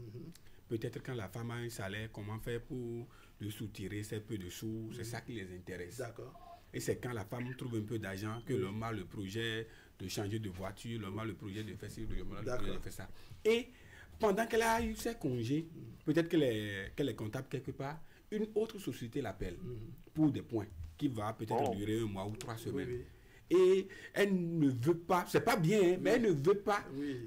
Peut-être quand la femme a un salaire, comment faire pour le soutirer ces peu de sous, c'est ça qui les intéresse. D'accord. Et c'est quand la femme trouve un peu d'argent que l'homme a le projet de changer de voiture, l'homme a le projet de faire ci, l'homme a le projet de faire ça. Et pendant qu'elle a eu ses congés, peut-être qu'elle est comptable quelque part, une autre société l'appelle pour des points qui va peut-être durer 1 mois ou 3 semaines. Oui. Et elle ne veut pas, c'est pas bien, mais elle ne veut pas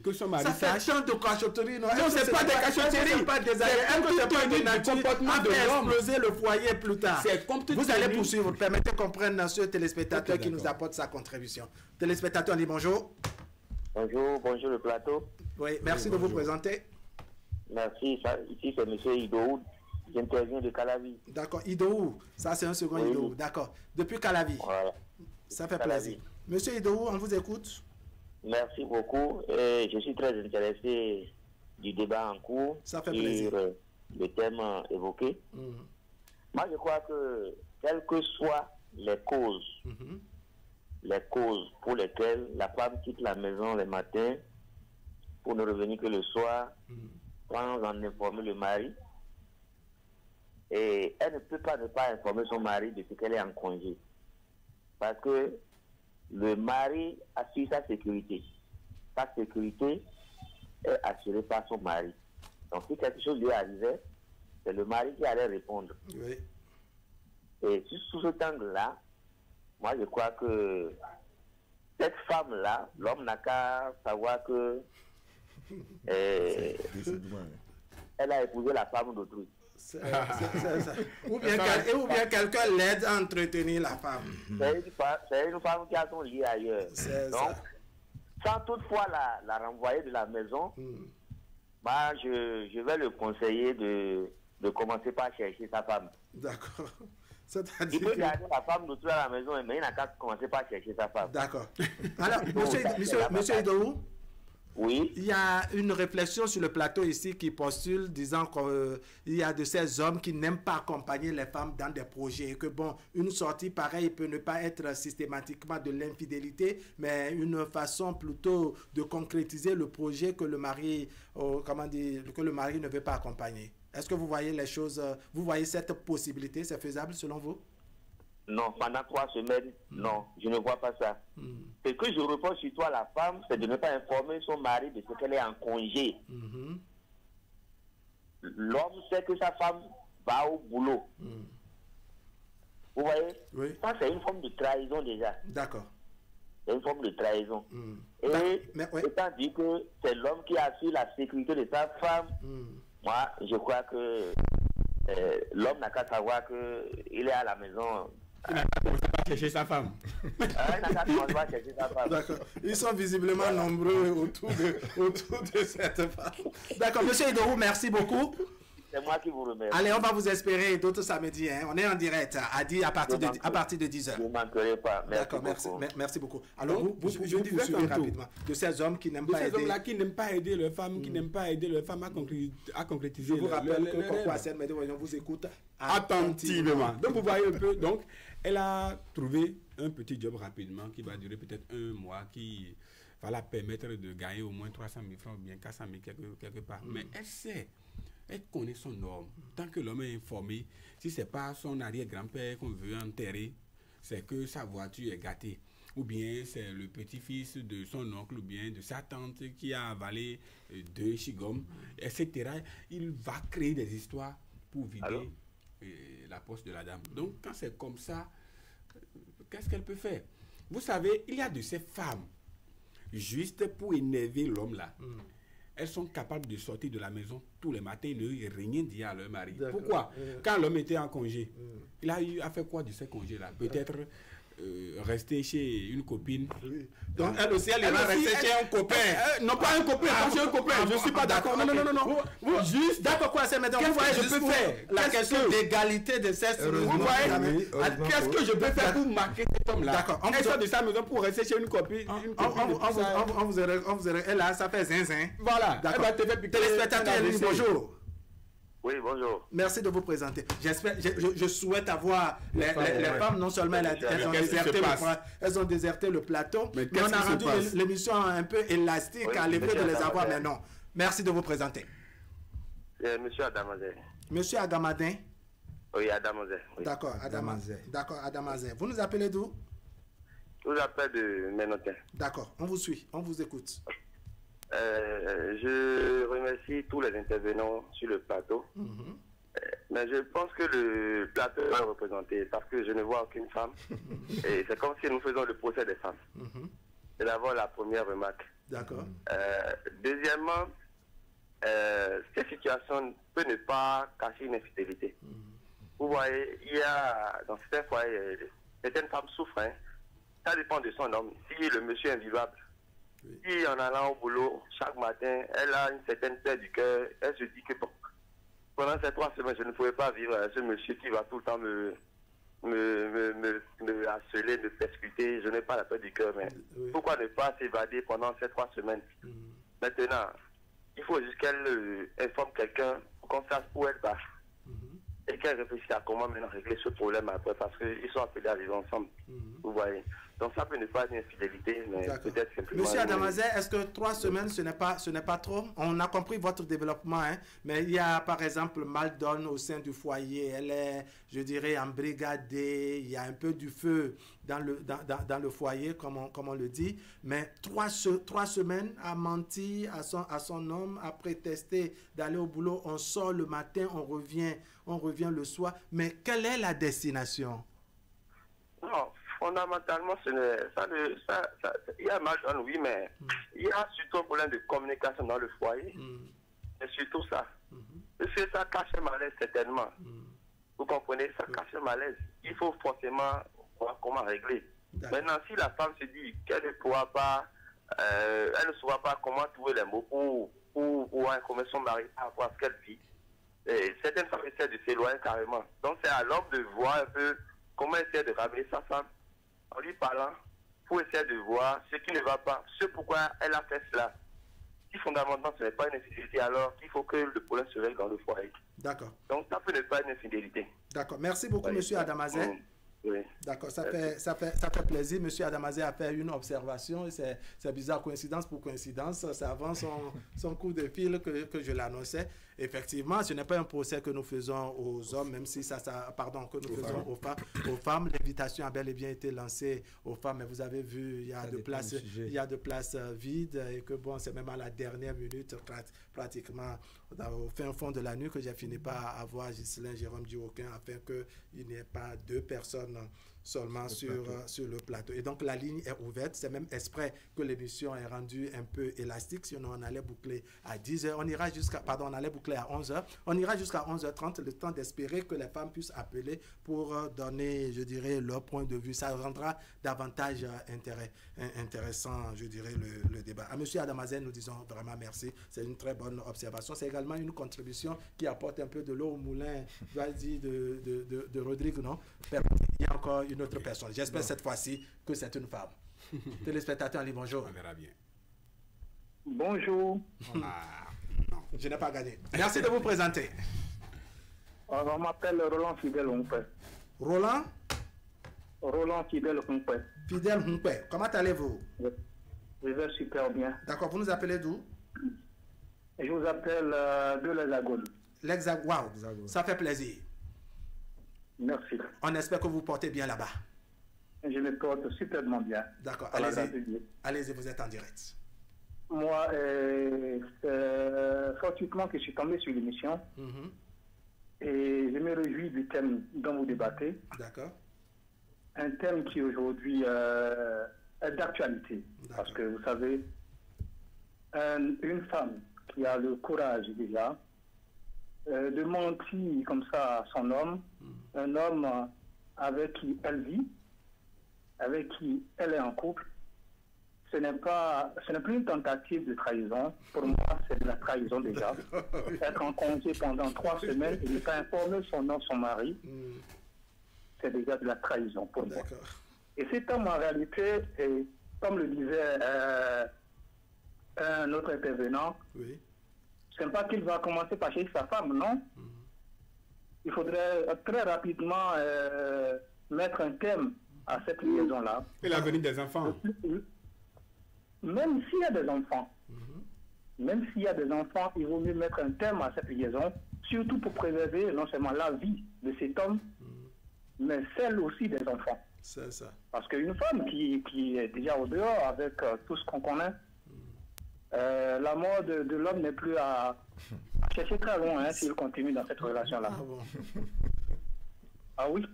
que son mari sache. Ça fait tant de cachotterie, non? Non, c'est pas des cachotteries. C'est pas des comportement de exploser le foyer plus tard. Vous allez poursuivre. Permettez qu'on prenne ce téléspectateur qui nous apporte sa contribution. Téléspectateur, on dit bonjour. Bonjour le plateau. Oui, merci de vous présenter. Merci, ici c'est M. Idéou. J'interviens de Calavi. D'accord, Idéou, ça c'est un second Idéou. D'accord, depuis Calavi. Voilà. Ça fait plaisir. Monsieur Idéou, on vous écoute. Merci beaucoup. Et je suis très intéressé du débat en cours sur le thème évoqué. Moi, je crois que, quelles que soient les causes pour lesquelles la femme quitte la maison le matin pour ne revenir que le soir, sans en informer le mari, et elle ne peut pas ne pas informer son mari depuis qu'elle est en congé. Parce que le mari assure sa sécurité. Sa sécurité est assurée par son mari. Donc si quelque chose lui arrivait, c'est le mari qui allait répondre. Oui. Et sous cet angle-là, moi je crois que cette femme-là, l'homme n'a qu'à savoir que elle a épousé la femme d'autrui. Ou bien quelqu'un l'aide à entretenir la femme. C'est une femme qui a son lit ailleurs. Donc, sans toutefois la renvoyer de la maison, bah, je vais le conseiller de commencer par chercher sa femme. D'accord. Il peut garder la femme d'autrui à la maison, mais il n'a qu'à commencer par chercher sa femme. D'accord. Alors, monsieur Idowu, oui. Il y a une réflexion sur le plateau ici qui postule disant qu'il y a de ces hommes qui n'aiment pas accompagner les femmes dans des projets et que bon, une sortie pareille peut ne pas être systématiquement de l'infidélité, mais une façon plutôt de concrétiser le projet que le mari, que le mari ne veut pas accompagner. Est-ce que vous voyez les choses, vous voyez cette possibilité, c'est faisable selon vous? Non, pendant 3 semaines, non, je ne vois pas ça. Ce que je reproche sur toi, la femme, c'est de ne pas informer son mari de ce qu'elle est en congé. L'homme sait que sa femme va au boulot. Vous voyez? Oui. Ça, c'est une forme de trahison déjà. D'accord. C'est une forme de trahison. Et étant dit que c'est l'homme qui assure la sécurité de sa femme, moi, je crois que l'homme n'a qu'à savoir qu'il est à la maison. Il n'a qu'à commencer à chercher sa femme. Il n'a qu'à commencer à chercher sa femme. D'accord. Ils sont visiblement nombreux autour de cette femme. D'accord. Monsieur Idowu, merci beaucoup. C'est moi qui vous remercie. Allez, on va vous espérer d'autres samedis. Hein. On est en direct à partir de 10h. Je ne manquerai pas. D'accord, merci beaucoup. Alors, je disais rapidement de ces hommes qui n'aiment pas aider. Ces hommes-là qui n'aiment pas aider leurs femmes, qui n'aiment pas aider leurs femmes à concrétiser. Je vous rappelle que Coco Hassen on vous écoute attentivement. Donc, vous voyez un peu. Donc, elle a trouvé un petit job rapidement qui va durer peut-être 1 mois, qui va la permettre de gagner au moins 300 000 francs ou bien 400 000 quelque part. Mais elle sait. Elle connaît son homme. Tant que l'homme est informé, si ce n'est pas son arrière-grand-père qu'on veut enterrer, c'est que sa voiture est gâtée. Ou bien c'est le petit-fils de son oncle, ou bien de sa tante qui a avalé 2 chigom, etc. Il va créer des histoires pour vider la poche de la dame. Donc, quand c'est comme ça, qu'est-ce qu'elle peut faire? Vous savez, il y a de ces femmes, juste pour énerver l'homme là. Elles sont capables de sortir de la maison tous les matins et ne rien dire à leur mari. Pourquoi? Quand l'homme était en congé, il a fait quoi de ces congés-là? Peut-être rester chez une copine. Oui. Donc elle aussi, elle va rester chez un copain. Non, pas un copain, pas chez un copain. Je ne suis pas d'accord. Non. Vous, juste, d'accord, quoi, c'est maintenant. Qu'est-ce que je peux faire? La question d'égalité de sexe. Vous voyez, qu'est-ce que je peux faire pour marquer cet homme-là? D'accord. Elle sort de sa maison pour rester chez une copine. On vous aurait. Elle a, ça fait zinzin. Voilà. D'accord. Téléspectateur, bonjour. Oui, bonjour. Merci de vous présenter. Je souhaite avoir les femmes, non seulement elles ont déserté le plateau, mais on a rendu l'émission un peu élastique à l'effet de les avoir, mais non. Merci de vous présenter. Monsieur Adamazé. Monsieur Agamadin. Oui, Adamazé. Oui. D'accord, Adamazé. Vous nous appelez d'où? Je vous appelle de Ménotin. D'accord, on vous suit, on vous écoute. Je remercie tous les intervenants sur le plateau. Mais je pense que le plateau est représenté parce que je ne vois aucune femme. Et c'est comme si nous faisons le procès des femmes. C'est d'abord la première remarque. D'accord. Deuxièmement, cette situation peut ne pas cacher une infidélité. Vous voyez, il y a dans certains foyers, certaines femmes souffrent. Hein. Ça dépend de son homme. Si le monsieur est invivable, si en allant au boulot, chaque matin, elle a une certaine paix du cœur, elle se dit que bon, pendant ces 3 semaines, je ne pouvais pas vivre avec ce monsieur qui va tout le temps me harceler, me persécuter, je n'ai pas la paix du cœur, mais pourquoi ne pas s'évader pendant ces 3 semaines? Maintenant, il faut juste qu'elle informe quelqu'un pour qu'on sache où elle va. Et qu'elle réfléchisse à comment maintenant régler ce problème après, parce qu'ils sont appelés à vivre ensemble. Vous voyez. Donc ça peut ne pas être une infidélité, mais peut-être simplement... Monsieur Adamazé, est-ce que 3 semaines, ce n'est pas trop? On a compris votre développement, hein, mais il y a par exemple mal-donne au sein du foyer. Elle est, je dirais, embrigadée. Il y a un peu du feu dans le foyer, comme on le dit. Mais 3 semaines à mentir à son homme, à prétester d'aller au boulot. On sort le matin, on revient le soir. Mais quelle est la destination? Non. fondamentalement, il y a un mal, oui, mais il y a surtout un problème de communication dans le foyer. C'est surtout ça. C'est ça cache un malaise, certainement. Vous comprenez, ça cache un malaise. Il faut forcément voir comment régler. Maintenant, si la femme se dit qu'elle ne pourra pas, elle ne saura pas comment trouver les mots pour informer son mari par rapport à ce qu'elle vit, certaines femmes essaient de s'éloigner carrément. Donc, c'est à l'homme de voir un peu comment essayer de ramener sa femme en lui parlant pour essayer de voir ce qui ne va pas, ce pourquoi elle a fait cela. Si fondamentalement ce n'est pas une infidélité, alors il faut que le problème se règle dans le foyer. D'accord. Donc ça peut ne pas une infidélité. D'accord. Merci beaucoup, monsieur Adamazé. Oui. D'accord, ça fait plaisir. Monsieur Adamazé a fait une observation. C'est bizarre, coïncidence pour coïncidence. C'est avant son coup de fil que je l'annonçais. Effectivement, ce n'est pas un procès que nous faisons aux hommes, même si que nous faisons aux femmes. L'invitation a bel et bien été lancée aux femmes, mais vous avez vu, il y a de places vides et que bon, c'est même à la dernière minute, pratiquement au fin fond de la nuit, que j'ai fini par avoir Ghislain Jérôme Duroquin afin qu'il n'y ait pas 2 personnes seulement sur le plateau. Et donc la ligne est ouverte. C'est même exprès que l'émission est rendue un peu élastique. Sinon on allait boucler à 10h. On allait boucler à 11h. On ira jusqu'à 11h30, le temps d'espérer que les femmes puissent appeler pour donner, je dirais, leur point de vue. Ça rendra davantage intéressant, je dirais, le débat. À M. Adamazé, nous disons vraiment merci. C'est une très bonne observation. C'est également une contribution qui apporte un peu de l'eau au moulin, de Rodrigue, non? Il y a encore une autre personne. J'espère cette fois-ci que c'est une femme. Téléspectateur, allez, bonjour. On verra bien. Bonjour. Non, je n'ai pas gagné. Merci de vous présenter. On m'appelle Roland Fidèle Humpé. Roland Fidèle Humpé. Fidèle Humpé. Comment allez-vous? Je vais super bien. D'accord, vous nous appelez d'où? Je vous appelle de l'Hexagone. L'Hexagone, wow, ça fait plaisir. Merci. On espère que vous portez bien là-bas. Je me porte superbement bien. D'accord, allez-y, vous êtes en direct. Moi, fortuitement que je suis tombé sur l'émission et je me réjouis du thème dont vous débattez. D'accord. Un thème qui aujourd'hui est d'actualité. Parce que vous savez, une femme qui a le courage déjà de mentir comme ça à son homme, un homme avec qui elle vit, avec qui elle est en couple, ce n'est plus une tentative de trahison. Pour moi, c'est de la trahison déjà. Être en congé pendant 3 semaines et ne pas informer son mari, c'est déjà de la trahison pour moi. Et cet homme, en réalité, et comme le disait un autre intervenant, ce n'est pas qu'il va commencer par chercher sa femme, non. Il faudrait très rapidement mettre un thème à cette liaison-là. Et l'avenir des enfants. Même s'il y a des enfants, il vaut mieux mettre un thème à cette liaison, surtout pour préserver non seulement la vie de cet homme, mais celle aussi des enfants. C'est ça. Parce qu'une femme qui est déjà au dehors avec tout ce qu'on connaît, la mort de l'homme n'est plus à chercher très loin s'il continue dans cette relation-là. Ah oui.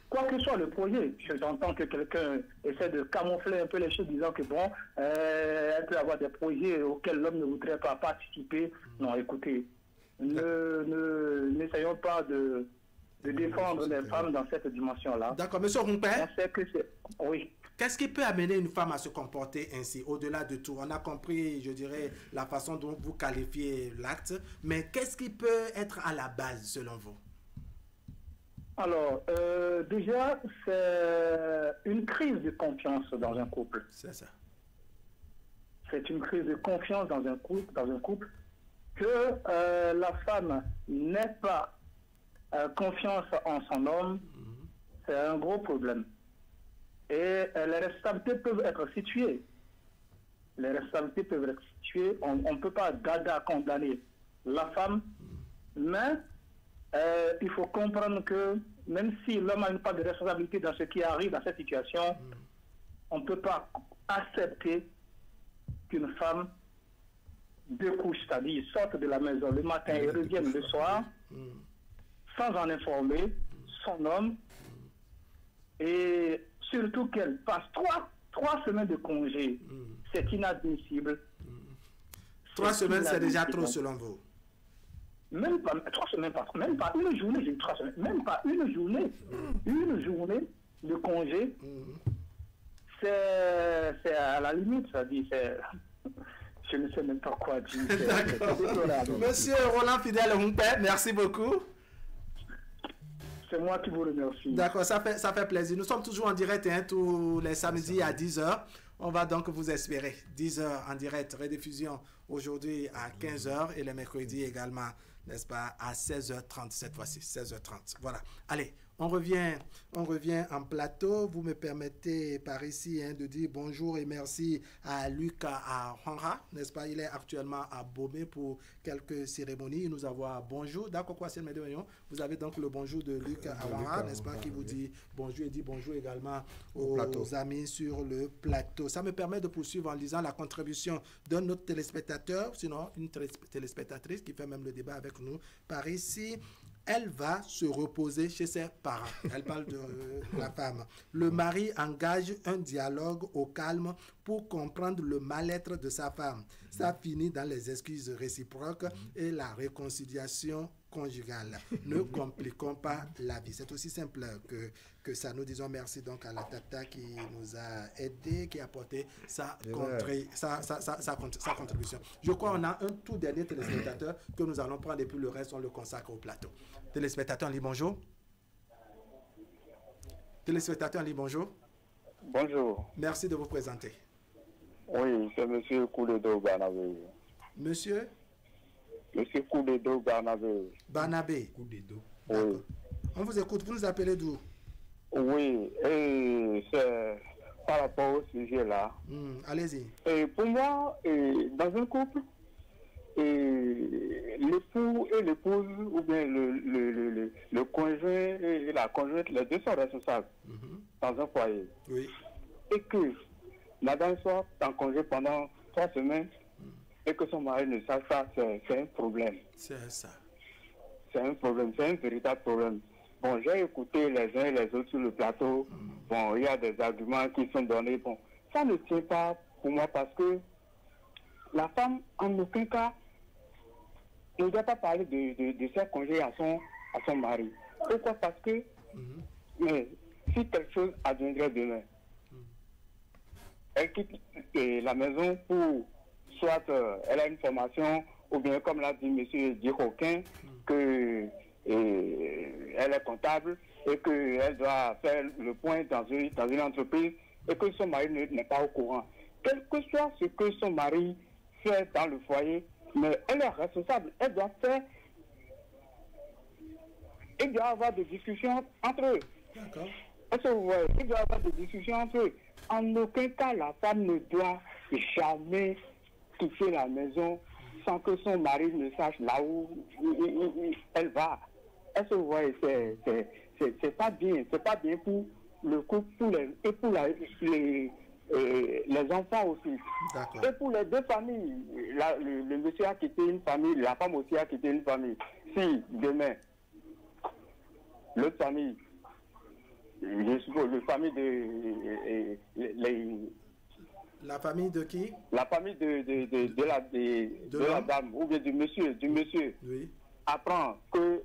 Quoi que soit le projet, j'entends que quelqu'un essaie de camoufler un peu les choses, disant que bon, elle peut avoir des projets auxquels l'homme ne voudrait pas participer. Non, écoutez, n'essayons pas de défendre les femmes dans cette dimension-là. D'accord, monsieur Humpé. Oui. Qu'est-ce qui peut amener une femme à se comporter ainsi, au-delà de tout? On a compris, je dirais, la façon dont vous qualifiez l'acte, mais qu'est-ce qui peut être à la base, selon vous? Alors, déjà, c'est une crise de confiance dans un couple. C'est ça. C'est une crise de confiance dans un couple que la femme n'ait pas confiance en son homme, c'est un gros problème. Et les responsabilités peuvent être situées. On ne peut pas condamner la femme, mais il faut comprendre que même si l'homme a une part de responsabilité dans ce qui arrive dans cette situation, on ne peut pas accepter qu'une femme découche, c'est-à-dire sorte de la maison le matin et revienne le soir, sans en informer son homme. Et ce surtout qu'elle passe 3 semaines de congé. C'est inadmissible. 3 semaines, c'est déjà trop selon vous? Même pas 3 semaines, même pas une journée, j'ai 3 semaines, même pas une journée. Une journée de congé, c'est à la limite, ça dit, je ne sais même pas quoi dire. Monsieur Roland Fidèle Humpé, merci beaucoup. C'est moi qui vous remercie. D'accord, ça fait plaisir. Nous sommes toujours en direct tous les samedis à 10h. On va donc vous espérer. 10h en direct, rediffusion aujourd'hui à 15h et les mercredis également, n'est-ce pas, à 16h30 cette fois-ci, 16h30. Voilà. Allez, on revient en plateau. Vous me permettez par ici de dire bonjour et merci à Luc Ahonra, n'est-ce pas? Il est actuellement à Bomé pour quelques cérémonies. Il nous envoie bonjour. D'accord, quoi, c'est vous avez donc le bonjour de Luc Ahonra, n'est-ce pas, qui vous dit bonjour et dit bonjour également aux amis sur le plateau. Ça me permet de poursuivre en lisant la contribution d'un autre téléspectateur, sinon une téléspectatrice qui fait même le débat avec nous par ici. Elle va se reposer chez ses parents. Elle parle de la femme. Le mari engage un dialogue au calme pour comprendre le mal-être de sa femme. Ça finit dans les excuses réciproques et la réconciliation conjugale. Ne compliquons pas la vie. C'est aussi simple que ça. Nous disons merci donc à la tata qui nous a aidés, qui a apporté sa contribution. Je crois qu'on a un tout dernier téléspectateur que nous allons prendre et puis le reste on le consacre au plateau. Téléspectateur en ligne, bonjour. Téléspectateur en ligne, bonjour. Bonjour. Merci de vous présenter. Oui, c'est M. Kouledo Barnabé. Monsieur? Monsieur Kouledo Barnabé. Barnabé. Oui. On vous écoute, vous nous appelez d'où? Oui, et c'est par rapport au sujet là. Allez-y. Et pour moi, dans un couple, l'époux et l'épouse, ou bien le conjoint et la conjointe, les deux sont responsables dans un foyer. Oui. Et que madame soit en congé pendant 3 semaines et que son mari ne sache pas, c'est un problème. C'est ça. C'est un problème, c'est un véritable problème. Bon, j'ai écouté les uns et les autres sur le plateau. Bon, il y a des arguments qui sont donnés. Bon, ça ne tient pas pour moi parce que la femme, en aucun cas, ne doit pas parler de ses congés à son mari. Pourquoi? Parce que mais, si quelque chose adviendrait demain, elle quitte la maison pour soit elle a une formation ou bien comme l'a dit M. Diroquin, que elle est comptable et qu'elle doit faire le point dans une entreprise et que son mari n'est pas au courant. Quel que soit ce que son mari fait dans le foyer, mais elle est responsable, elle doit faire, il doit y avoir des discussions entre eux. D'accord. Est-ce que vous voyez, il doit y avoir des discussions entre eux. En aucun cas, la femme ne doit jamais quitter la maison sans que son mari ne sache là où elle va. Est-ce que vous voyez, c'est pas bien. C'est pas bien pour le couple, pour les enfants aussi. Et pour les deux familles, le monsieur a quitté une famille, la femme aussi a quitté une famille. Si demain, l'autre famille, je suppose, la famille de la famille de qui? La famille de la dame, ou bien du monsieur, oui, apprend que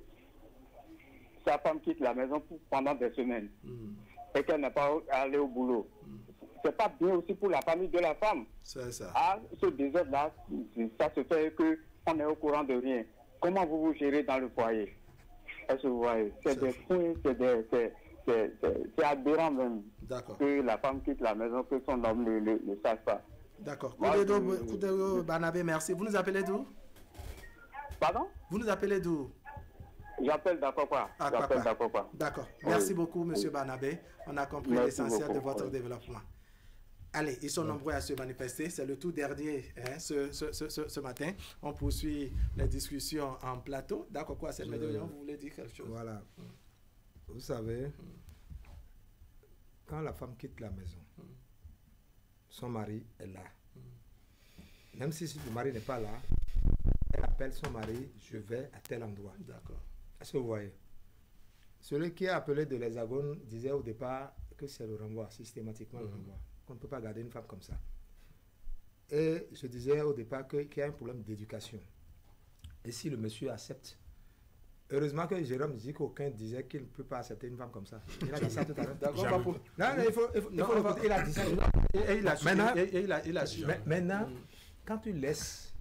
sa femme quitte la maison pendant des semaines et qu'elle n'est pas allée au boulot. C'est pas bien aussi pour la famille de la femme. C'est ça. Ah, ce désordre-là, ça se fait qu'on est au courant de rien. Comment vous vous gérez dans le foyer? Est-ce que vous voyez? C'est des points, c'est aberrant même que la femme quitte la maison, que son homme ne sache pas. D'accord. Kouledo Barnabé, merci. Vous nous appelez d'où? Pardon? Vous nous appelez d'où? J'appelle d'Akokwa. D'accord. Merci beaucoup, Monsieur Barnabé. On a compris l'essentiel de votre développement. Allez, ils sont nombreux à se manifester. C'est le tout dernier ce matin. On poursuit les discussions en plateau. D'accord, quoi, c'est vous voulez dire quelque chose? Voilà. Vous savez, quand la femme quitte la maison, son mari est là. Même si le mari n'est pas là, elle appelle son mari, je vais à tel endroit. D'accord. Est-ce que vous voyez? Celui qui a appelé de l'Hexagone disait au départ, que c'est le renvoi, systématiquement le renvoi. On ne peut pas garder une femme comme ça. Et je disais au départ qu'il y a un problème d'éducation. Et si le monsieur accepte, heureusement que Jérôme dit qu'aucun disait qu'il ne peut pas accepter une femme comme ça. Il a dit ça tout à l'heure. Non, il faut il a dit ça. Et il a su. Maintenant, il a su. Maintenant, quand tu laisses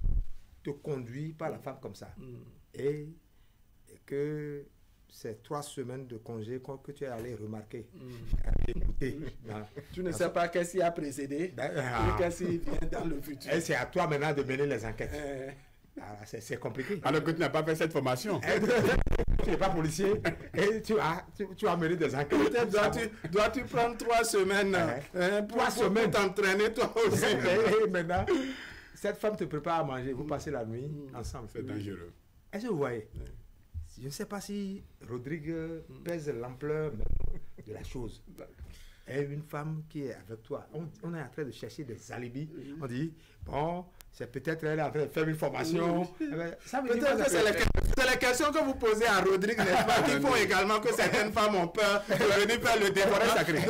te conduire par la femme comme ça, et que c'est 3 semaines de congé que tu es allé remarquer. Tu ne sais pas qu'est-ce qui a précédé, qu'est-ce qui vient dans le futur. Et c'est à toi maintenant de mener les enquêtes. C'est compliqué. Alors que tu n'as pas fait cette formation. Tu n'es pas policier et tu as mené des enquêtes. Dois-tu prendre 3 semaines pour t'entraîner toi aussi. Et maintenant, cette femme te prépare à manger, vous passez la nuit ensemble. C'est dangereux. Est-ce que vous voyez? Je ne sais pas si Rodrigue pèse l'ampleur de la chose. Et une femme qui est avec toi, on est en train de chercher des alibis. On dit, bon, c'est peut-être elle est en train de faire une formation. Peut-être que c'est les questions que vous posez à Rodrigue, n'est-ce pas, qui font également que certaines femmes ont peur de venir faire le développement sacré.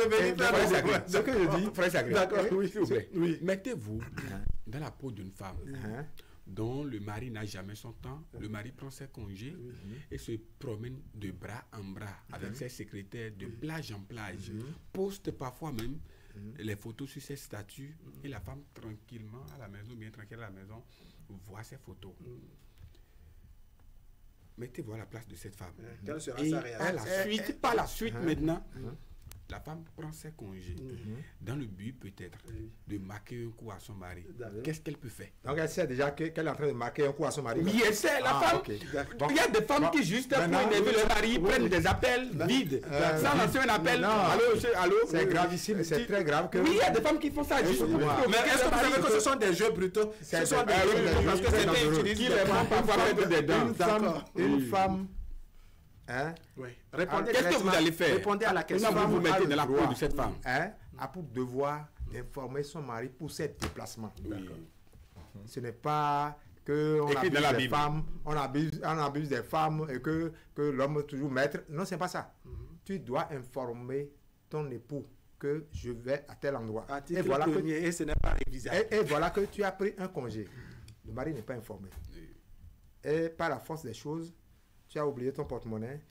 Ce que je dis, frère sacré. D'accord, oui, s'il vous plaît. Oui. Mettez-vous dans la peau d'une femme dont le mari n'a jamais son temps, le mari prend ses congés et se promène de bras en bras avec ses secrétaires de plage en plage, poste parfois même les photos sur ses statuts et la femme tranquillement à la maison, bien tranquille à la maison, voit ses photos. Mettez-vous à la place de cette femme. Quelle sera sa réaction? Par la suite maintenant, la femme prend ses congés dans le but peut-être de marquer un coup à son mari. Qu'est-ce qu'elle peut faire? Donc elle sait déjà qu'elle est en train de marquer un coup à son mari. Oui, elle sait, la femme. Okay. Il y a des femmes qui juste pour énerver le mari prennent des appels vides. Sans lancer un appel. Allô? C'est gravissime, c'est très grave. Oui, il y a des femmes qui font ça juste pour... Mais est-ce que vous savez que ce sont des jeux plutôt? Ce sont des jeux parce que c'était utilisé. Une femme... Oui. Qu'est-ce que vous allez faire? Répondez à la question. Vous mettez dans la peau de cette femme. A pour devoir d'informer son mari pour ses déplacements. Ce n'est pas que on abuse des femmes et que l'homme est toujours maître. Non, c'est pas ça. Tu dois informer ton époux que je vais à tel endroit. Et voilà et ce n'est pas révisable. Et voilà que tu as pris un congé. Le mari n'est pas informé. Et par la force des choses, tu as oublié ton porte-monnaie.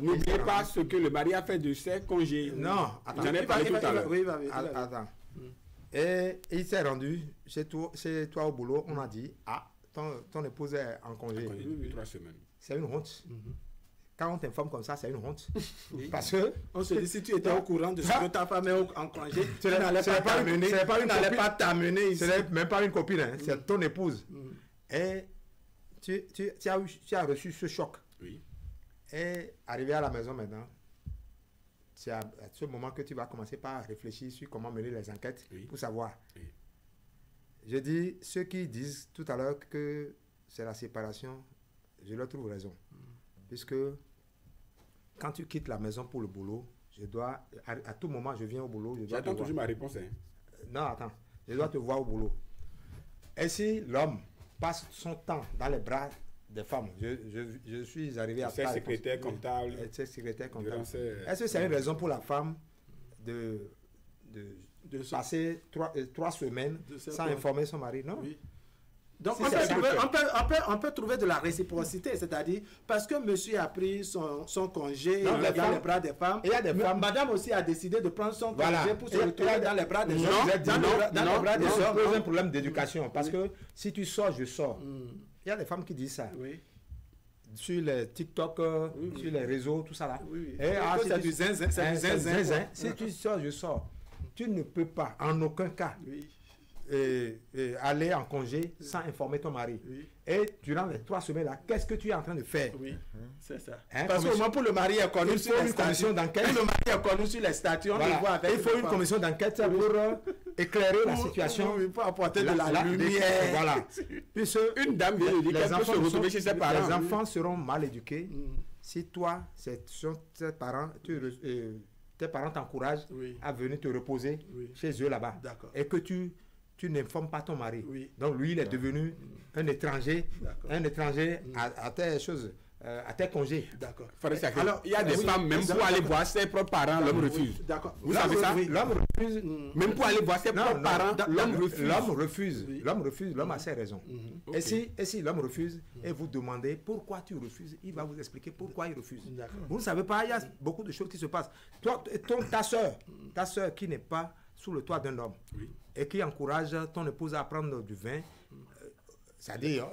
N'oubliez pas ce que le mari a fait de ses congés. Non, attends. J'en ai parlé tout à l'heure. Oui, attends. Et il s'est rendu chez toi au boulot. On a dit, ton épouse est en congé. 3 semaines. C'est une honte. Quand on t'informe comme ça, c'est une honte. Parce que... On se dit, si tu étais au courant de ce que ta femme est en congé, tu n'allais pas t'amener ici. Ce n'est même pas une copine, c'est ton épouse. Et tu as reçu ce choc. Oui. Et arrivé à la maison maintenant, c'est à ce moment que tu vas commencer par réfléchir sur comment mener les enquêtes pour savoir. Oui. Je dis, ceux qui disent tout à l'heure que c'est la séparation, je leur trouve raison. Puisque quand tu quittes la maison pour le boulot, je dois, à tout moment, je viens au boulot. J'attends toujours ma réponse. Non, attends, je dois te voir au boulot. Et si l'homme passe son temps dans les bras des femmes, je suis arrivé à ça. Secrétaire comptable. Est-ce que c'est une raison pour la femme de passer 3 semaines sans informer son mari? Non. Oui. Donc on peut trouver de la réciprocité, c'est-à-dire parce que monsieur a pris son congé dans les bras des femmes, il y a des femmes. Madame aussi a décidé de prendre son congé pour se retrouver dans les bras des hommes. Dans les bras des hommes. C'est un problème d'éducation parce que si tu sors, je sors. Il y a des femmes qui disent ça. Oui. Sur les TikTok, sur les réseaux, tout ça là. Oui. C'est du zinzin. Si tu sors, je sors. Tu ne peux pas, en aucun cas, aller en congé sans informer ton mari. Et durant les 3 semaines là, qu'est-ce que tu es en train de faire? Oui, c'est ça. Parce que au moins pour le mari est connu sur les statuts. Le mari est connu sur les statuts. Il faut une commission d'enquête pour éclairer la situation. Pour apporter de la lumière. Voilà. Une dame vient de dire qu'elle peut se retrouver chez ses parents. Les enfants seront mal éduqués. Si toi, sont tes parents, tes parents t'encouragent à venir te reposer chez eux là-bas. Et que tu n'informes pas ton mari. Donc lui, il est devenu un étranger à tes choses, à tes congés. D'accord. Alors, il y a des femmes, même pour aller voir ses propres parents, l'homme refuse. D'accord. Vous savez ça? L'homme refuse. Même pour aller voir ses propres parents, l'homme refuse. L'homme refuse. L'homme a ses raisons. Et si l'homme refuse et vous demandez pourquoi tu refuses, il va vous expliquer pourquoi il refuse. Vous ne savez pas, il y a beaucoup de choses qui se passent. Toi, ta soeur qui n'est pas sous le toit d'un homme et qui encourage ton épouse à prendre du vin, c'est-à-dire,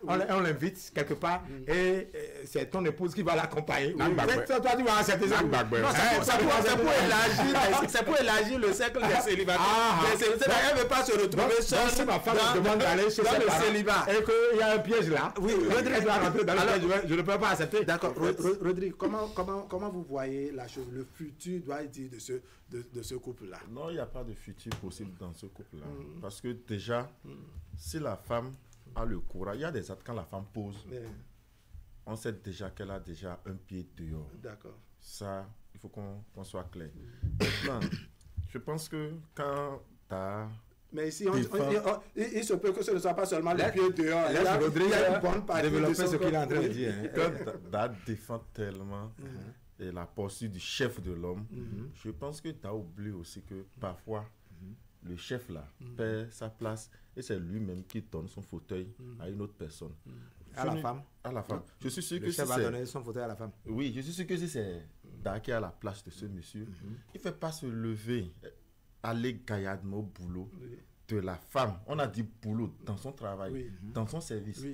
on l'invite quelque part et c'est ton épouse qui va l'accompagner. Toi, tu vas accepter ça. C'est pour élargir le cercle des célibataires. Elle ne veut pas se retrouver seule. Si ma femme me demande d'aller chez dans le célibat et qu'il y a un piège là, elle doit rentrer dans le piège, je ne peux pas accepter. D'accord. Rodrigue, comment vous voyez la chose? Le futur doit dire de ce couple-là? Non, il n'y a pas de futur possible dans ce couple-là. Parce que déjà, si la femme a le courage, il y a des actes quand la femme pose, on sait déjà qu'elle a déjà un pied dehors. D'accord. Ça, il faut qu'on soit clair. Maintenant, je pense que quand tu as... Mais ici, il se peut que ce ne soit pas seulement le pied dehors. Laisse Rodrigue développer ce qu'il est en train de dire. Quand tu défends tellement et la posture du chef de l'homme, je pense que tu as oublié aussi que parfois, le chef là perd sa place et c'est lui-même qui donne son fauteuil à une autre personne. À la femme. À la femme. Je suis sûr le chef va donner son fauteuil à la femme. Oui, je suis sûr que si c'est Daki à la place de ce monsieur, il ne fait pas se lever, aller gaillardement au boulot de la femme. On a dit boulot dans son travail, dans son service.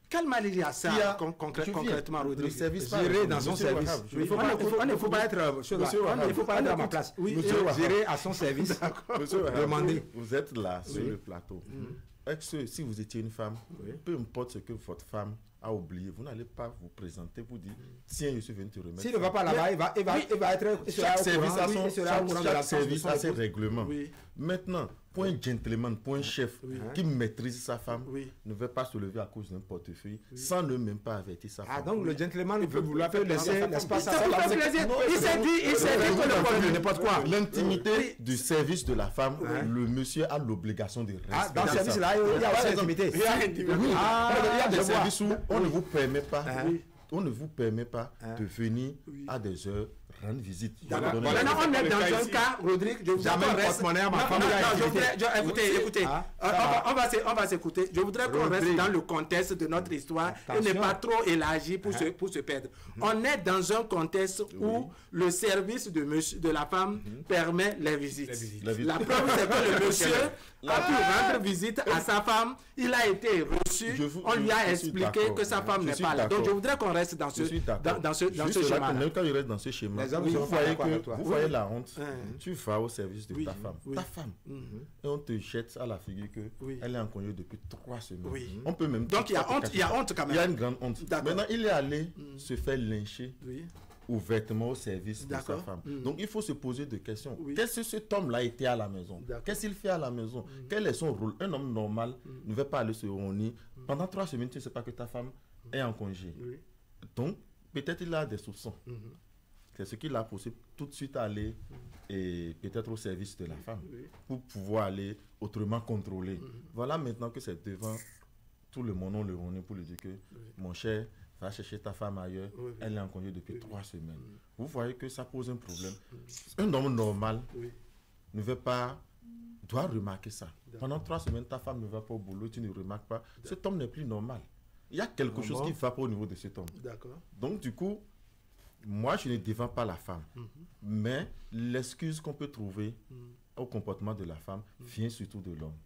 Quel mal il y a ça concrètement, Rodrigue? Le service gérer dans son service. Il ne faut pas être à ma place. Gérer à son service. Demander. Vous êtes là sur le plateau. Si vous étiez une femme, peu importe ce que votre femme a oublié, vous n'allez pas vous présenter pour dire tiens, je suis venu te remettre. S'il ne va pas là-bas, il va être chaque service a ses règlements. Maintenant, pour un gentleman, pour un chef qui maîtrise sa femme, ne veut pas se lever à cause d'un portefeuille sans ne même pas avertir sa femme. Ah, donc le gentleman peut vouloir laisser l'espace à sa femme. Il s'est dit que le n'importe quoi. L'intimité du service de la femme, le monsieur a l'obligation de respecter. Dans ce service-là, il y a aussi l'intimité. Il y a des services où on ne vous permet pas. On ne vous permet pas de venir à des heures rendre visite. Maintenant, on est dans un cas, Rodrigue, je voudrais qu'on reste... Écoutez, on va s'écouter. Je voudrais qu'on reste dans le contexte de notre histoire et ne pas trop élargir pour se perdre. On est dans un contexte où le service de la femme permet les visites. La preuve, c'est que le monsieur a pu rendre visite à sa femme. Il a été reçu. On lui a expliqué que sa femme n'est pas là. Donc, je voudrais qu'on reste dans ce schéma. Même quand il reste dans ce schéma, vous voyez la honte. Tu vas au service de ta femme. Ta femme. Et on te jette à la figure qu'elle est en congé depuis 3 semaines. On peut même... Donc, il y a honte quand même. Il y a une grande honte. Maintenant, il est allé se faire lyncher ouvertement au service de sa femme. Donc, il faut se poser des questions. Qu'est-ce que cet homme-là était à la maison? Qu'est-ce qu'il fait à la maison? Quel est son rôle? Un homme normal ne va pas aller se réunir. Pendant 3 semaines, tu ne sais pas que ta femme est en congé. Donc, peut-être il a des soupçons. C'est ce qui l'a poussé tout de suite à aller et peut-être au service de la femme pour pouvoir aller autrement contrôler. Voilà maintenant que c'est devant tout le monde, on le remet pour lui dire que mon cher, va chercher ta femme ailleurs, elle est en congé depuis 3 semaines. Vous voyez que ça pose un problème. Un homme normal ne veut pas, doit remarquer ça. Pendant 3 semaines, ta femme ne va pas au boulot, tu ne remarques pas. Cet homme n'est plus normal. Il y a quelque chose qui ne va pas au niveau de cet homme. Donc du coup, moi je ne défends pas la femme. Mais l'excuse qu'on peut trouver au comportement de la femme vient surtout de l'homme.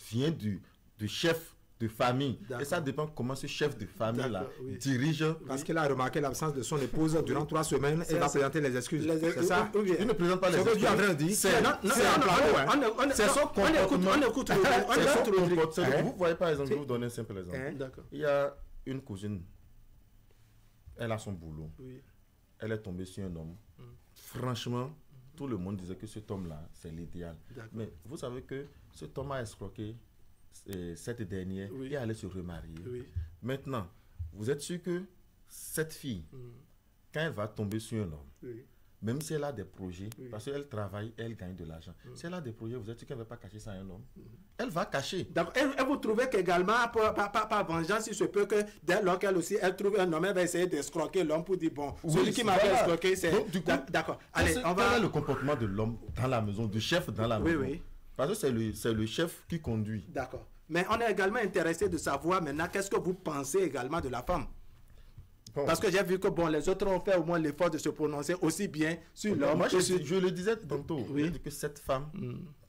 Vient du chef de famille. Et ça dépend comment ce chef de famille-là dirige. Parce qu'il a remarqué l'absence de son épouse durant 3 semaines et va présenter les excuses. C'est ça? Il ne présente pas les excuses. Ce que tu es en train de dire, c'est son comportement. Vous voyez par exemple, je vais vous donner un simple exemple. Il y a une cousine, elle a son boulot. Elle est tombée sur un homme. Franchement, tout le monde disait que cet homme-là, c'est l'idéal. Mais vous savez que cet homme a escroqué cette dernière et allait se remarier. Maintenant, vous êtes sûr que cette fille, quand elle va tomber sur un homme, même si elle a des projets, parce qu'elle travaille, elle gagne de l'argent. Si elle a des projets, vous êtes sûr qu'elle ne va pas cacher ça à un homme? Elle va cacher. Donc, et vous trouvez qu'également, par vengeance, il se peut que dès lors qu'elle aussi, elle trouve un homme, elle va essayer d'escroquer l'homme pour dire, bon, celui qui m'a escroqué, c'est... D'accord. Allez, on va... Quel est le comportement de l'homme dans la maison, du chef dans la maison? Oui. Parce que c'est le chef qui conduit. D'accord. Mais on est également intéressé de savoir maintenant qu'est-ce que vous pensez également de la femme. Bon. Parce que j'ai vu que bon, les autres ont fait au moins l'effort de se prononcer aussi bien sur l'homme. Moi, je le disais tantôt, que cette femme,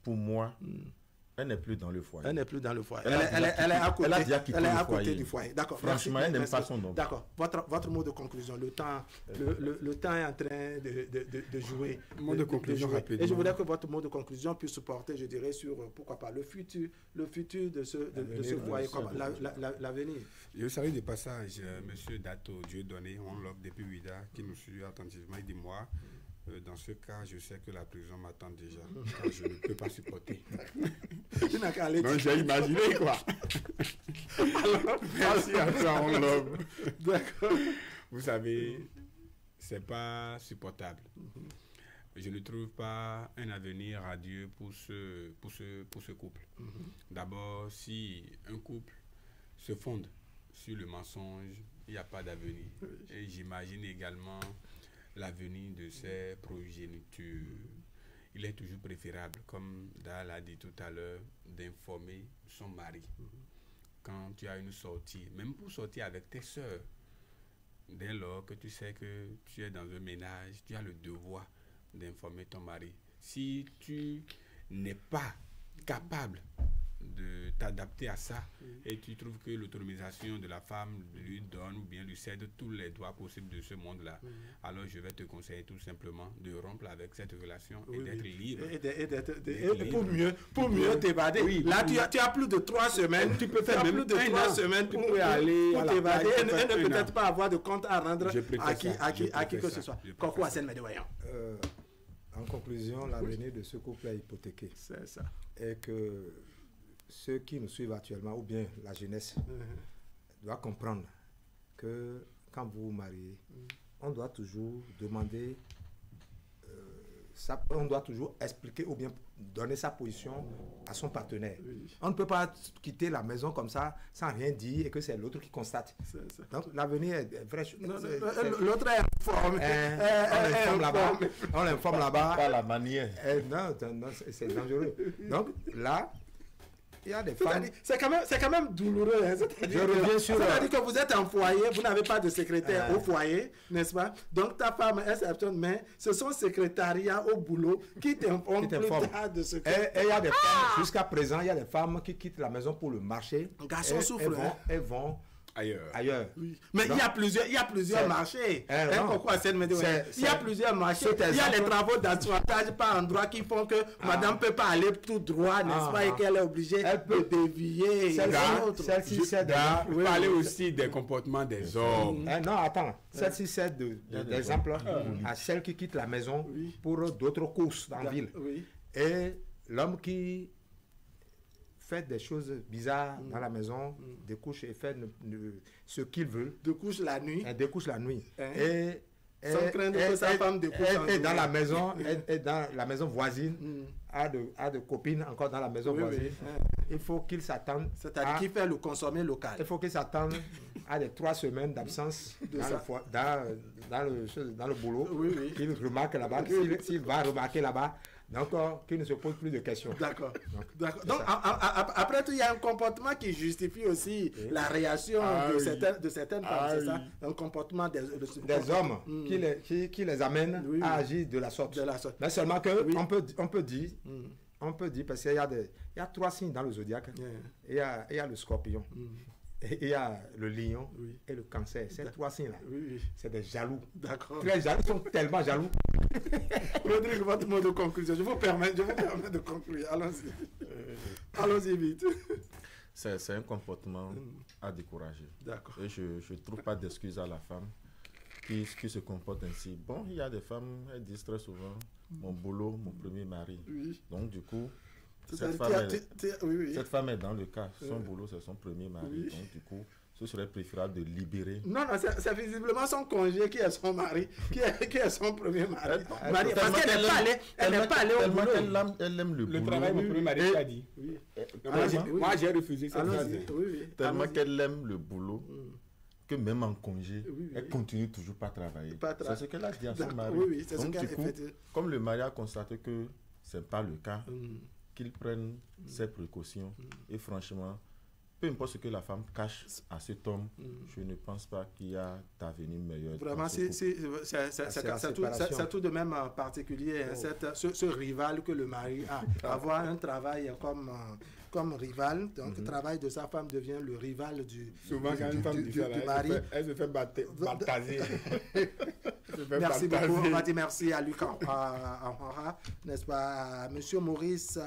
pour moi, elle n'est plus dans le foyer. Elle n'est plus dans le foyer. Elle est à côté, elle est à côté du foyer. D'accord. Franchement, elle n'aime pas son homme. D'accord. Votre mot de conclusion. Le temps est en train de jouer. Mot de conclusion rapidement. Et je voudrais que votre mot de conclusion puisse porter, je dirais, sur pourquoi pas le futur de ce foyer, l'avenir. Je salue de passage M. Dato Dieudonné, on l'a depuis Ouida, qui nous suit attentivement. Il dit moi, dans ce cas, je sais que la prison m'attend déjà, car je ne peux pas supporter. Non, j'ai imaginé quoi. Alors, merci à toi, on l'homme. D'accord. Vous savez, c'est pas supportable. Je ne trouve pas un avenir radieux pour ce couple. D'abord, si un couple se fonde sur le mensonge, il n'y a pas d'avenir. Et j'imagine également l'avenir de ses progénitures. Il est toujours préférable, comme Dal a dit tout à l'heure, d'informer son mari. Quand tu as une sortie, même pour sortir avec tes soeurs, dès lors que tu sais que tu es dans un ménage, tu as le devoir d'informer ton mari. Si tu n'es pas capable de t'adapter à ça et tu trouves que l'autonomisation de la femme lui donne ou bien lui cède tous les droits possibles de ce monde-là, alors je vais te conseiller tout simplement de rompre avec cette relation et d'être libre. Et pour mieux t'évader. Oui, là, tu as plus de 3 semaines. Tu peux faire plus de 3 semaines pour aller pour t'évader et ne peut-être pas avoir de compte à rendre à qui que ce soit. En conclusion, l'avenir de ce couple est hypothéqué. C'est ça. Et que ceux qui nous suivent actuellement, ou bien la jeunesse, doit comprendre que quand vous vous mariez, on doit toujours demander, on doit toujours expliquer ou bien donner sa position à son partenaire. On ne peut pas quitter la maison comme ça sans rien dire et que c'est l'autre qui constate. Donc l'avenir est vrai. L'autre est informé. On l'informe là-bas. Pas la manière. Non, c'est dangereux. Donc là, il y a des femmes. C'est quand même douloureux. Hein? Je reviens sur. C'est-à-dire que vous êtes en foyer, vous n'avez pas de secrétaire au foyer, n'est-ce pas? Donc ta femme est certaine, mais c'est son secrétariat au boulot qui t'informe plus tard de ce que. Et il y a des femmes, jusqu'à présent, il y a des femmes qui quittent la maison pour le marché. Garçon souffre. Elles vont ailleurs. Oui. Mais donc, il y a plusieurs marchés. Il y a plusieurs marchés. Il y a les travaux d'asfaltage par endroit qui font que madame ne peut pas aller tout droit, n'est-ce pas, et qu'elle est obligée de dévier. Celle-ci, c'est vous parlez aussi des comportements des hommes. Non, attends. Celle-ci, c'est d'exemple à celle qui quitte la maison pour d'autres courses dans la ville. Et l'homme qui fait des choses bizarres dans la maison, découche et fait ce qu'il veut. Découche la nuit. Découche la nuit. Sans craindre que sa femme découche en et dans la maison, et dans la maison voisine, a de copines encore dans la maison voisine. Il faut qu'il s'attende. C'est-à-dire qu'il fait le consommer local. Il faut qu'il s'attende à des 3 semaines d'absence dans le boulot. Qu'il remarque là-bas, s'il va remarquer là-bas. Donc, qu'il ne se pose plus de questions. D'accord. Donc, après tout, il y a un comportement qui justifie aussi la réaction de certaines femmes, c'est ça? Un comportement des hommes qui les amène à agir de la sorte. Mais seulement que on peut dire, parce qu'il y a 3 signes dans le zodiaque. Il y a le scorpion. Et il y a le lion et le cancer. Ces 3 signes-là, c'est des jaloux. D'accord. Très jaloux, ils sont tellement jaloux. Rodrigue, votre mot de conclusion. Je vous permets de conclure. Allons-y. Allons-y vite. C'est un comportement à décourager. D'accord. Et je ne trouve pas d'excuse à la femme qui se comporte ainsi. Bon, il y a des femmes, elles disent très souvent, mon boulot, mon premier mari. Donc du coup, cette femme est dans le cas. Son boulot, c'est son premier mari. Donc, du coup, ce serait préférable de libérer. Non, c'est visiblement son congé qui est son mari, qui est son premier mari. Parce qu'elle n'est pas allée au boulot. Elle aime le boulot. Le travail, mon premier mari a dit. Moi, j'ai refusé cette phrase. Tellement qu'elle aime le boulot, que même en congé, elle continue toujours pas à travailler. C'est ce qu'elle a dit à son mari. Donc, du coup, comme le mari a constaté que ce n'est pas le cas, qu'il prenne ses précautions. Et franchement, peu importe ce que la femme cache à cet homme, je ne pense pas qu'il y a d'avenir meilleur. Vraiment, c'est tout de même particulier, ce rival que le mari a. Avoir un travail comme rival, donc le travail de sa femme devient le rival du mari. Elle se fait bataser. Merci beaucoup. On va dire merci à Lucas Amhara, n'est-ce pas, Monsieur Maurice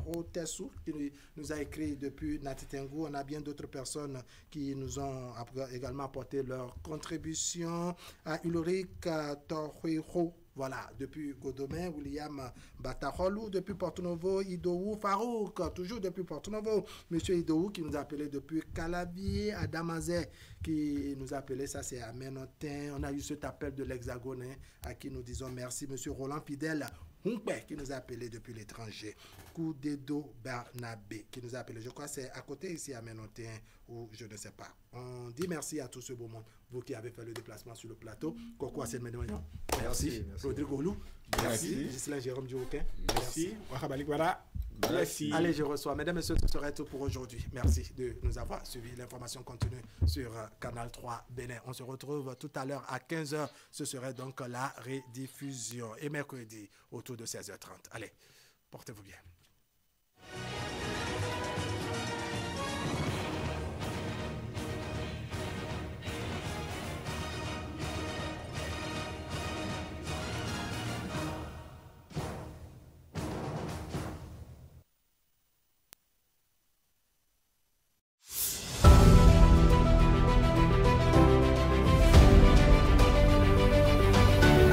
Rotessou, qui nous a écrit depuis Natitengu. On a bien d'autres personnes qui nous ont également apporté leur contribution. À Ulrich Torhuiro, voilà, depuis Godomé, William Batarolou, depuis Porto-Novo, Idou Farouk, toujours depuis Porto-Novo, Monsieur Idou qui nous a appelé depuis Calavier, Adamazé qui nous a appelé, ça c'est à Ménotin. On a eu cet appel de l'Hexagone à qui nous disons merci. Monsieur Roland Fidèle Humpé qui nous a appelé depuis l'étranger. Koudedo Barnabé qui nous a appelé, je crois que c'est à côté ici à Ménotin ou je ne sais pas. On dit merci à tout ce beau monde, vous qui avez fait le déplacement sur le plateau. Koko Asen Ménoyan, merci. Rodrigo Lou, merci. Gislain Jérôme Djouquin, merci. Merci. Allez, je reçois. Mesdames et messieurs, ce serait tout pour aujourd'hui. Merci de nous avoir suivi. L'information continue sur Canal 3 Bénin. On se retrouve tout à l'heure à 15h. Ce serait donc la rediffusion. Et mercredi, autour de 16h30. Allez, portez-vous bien.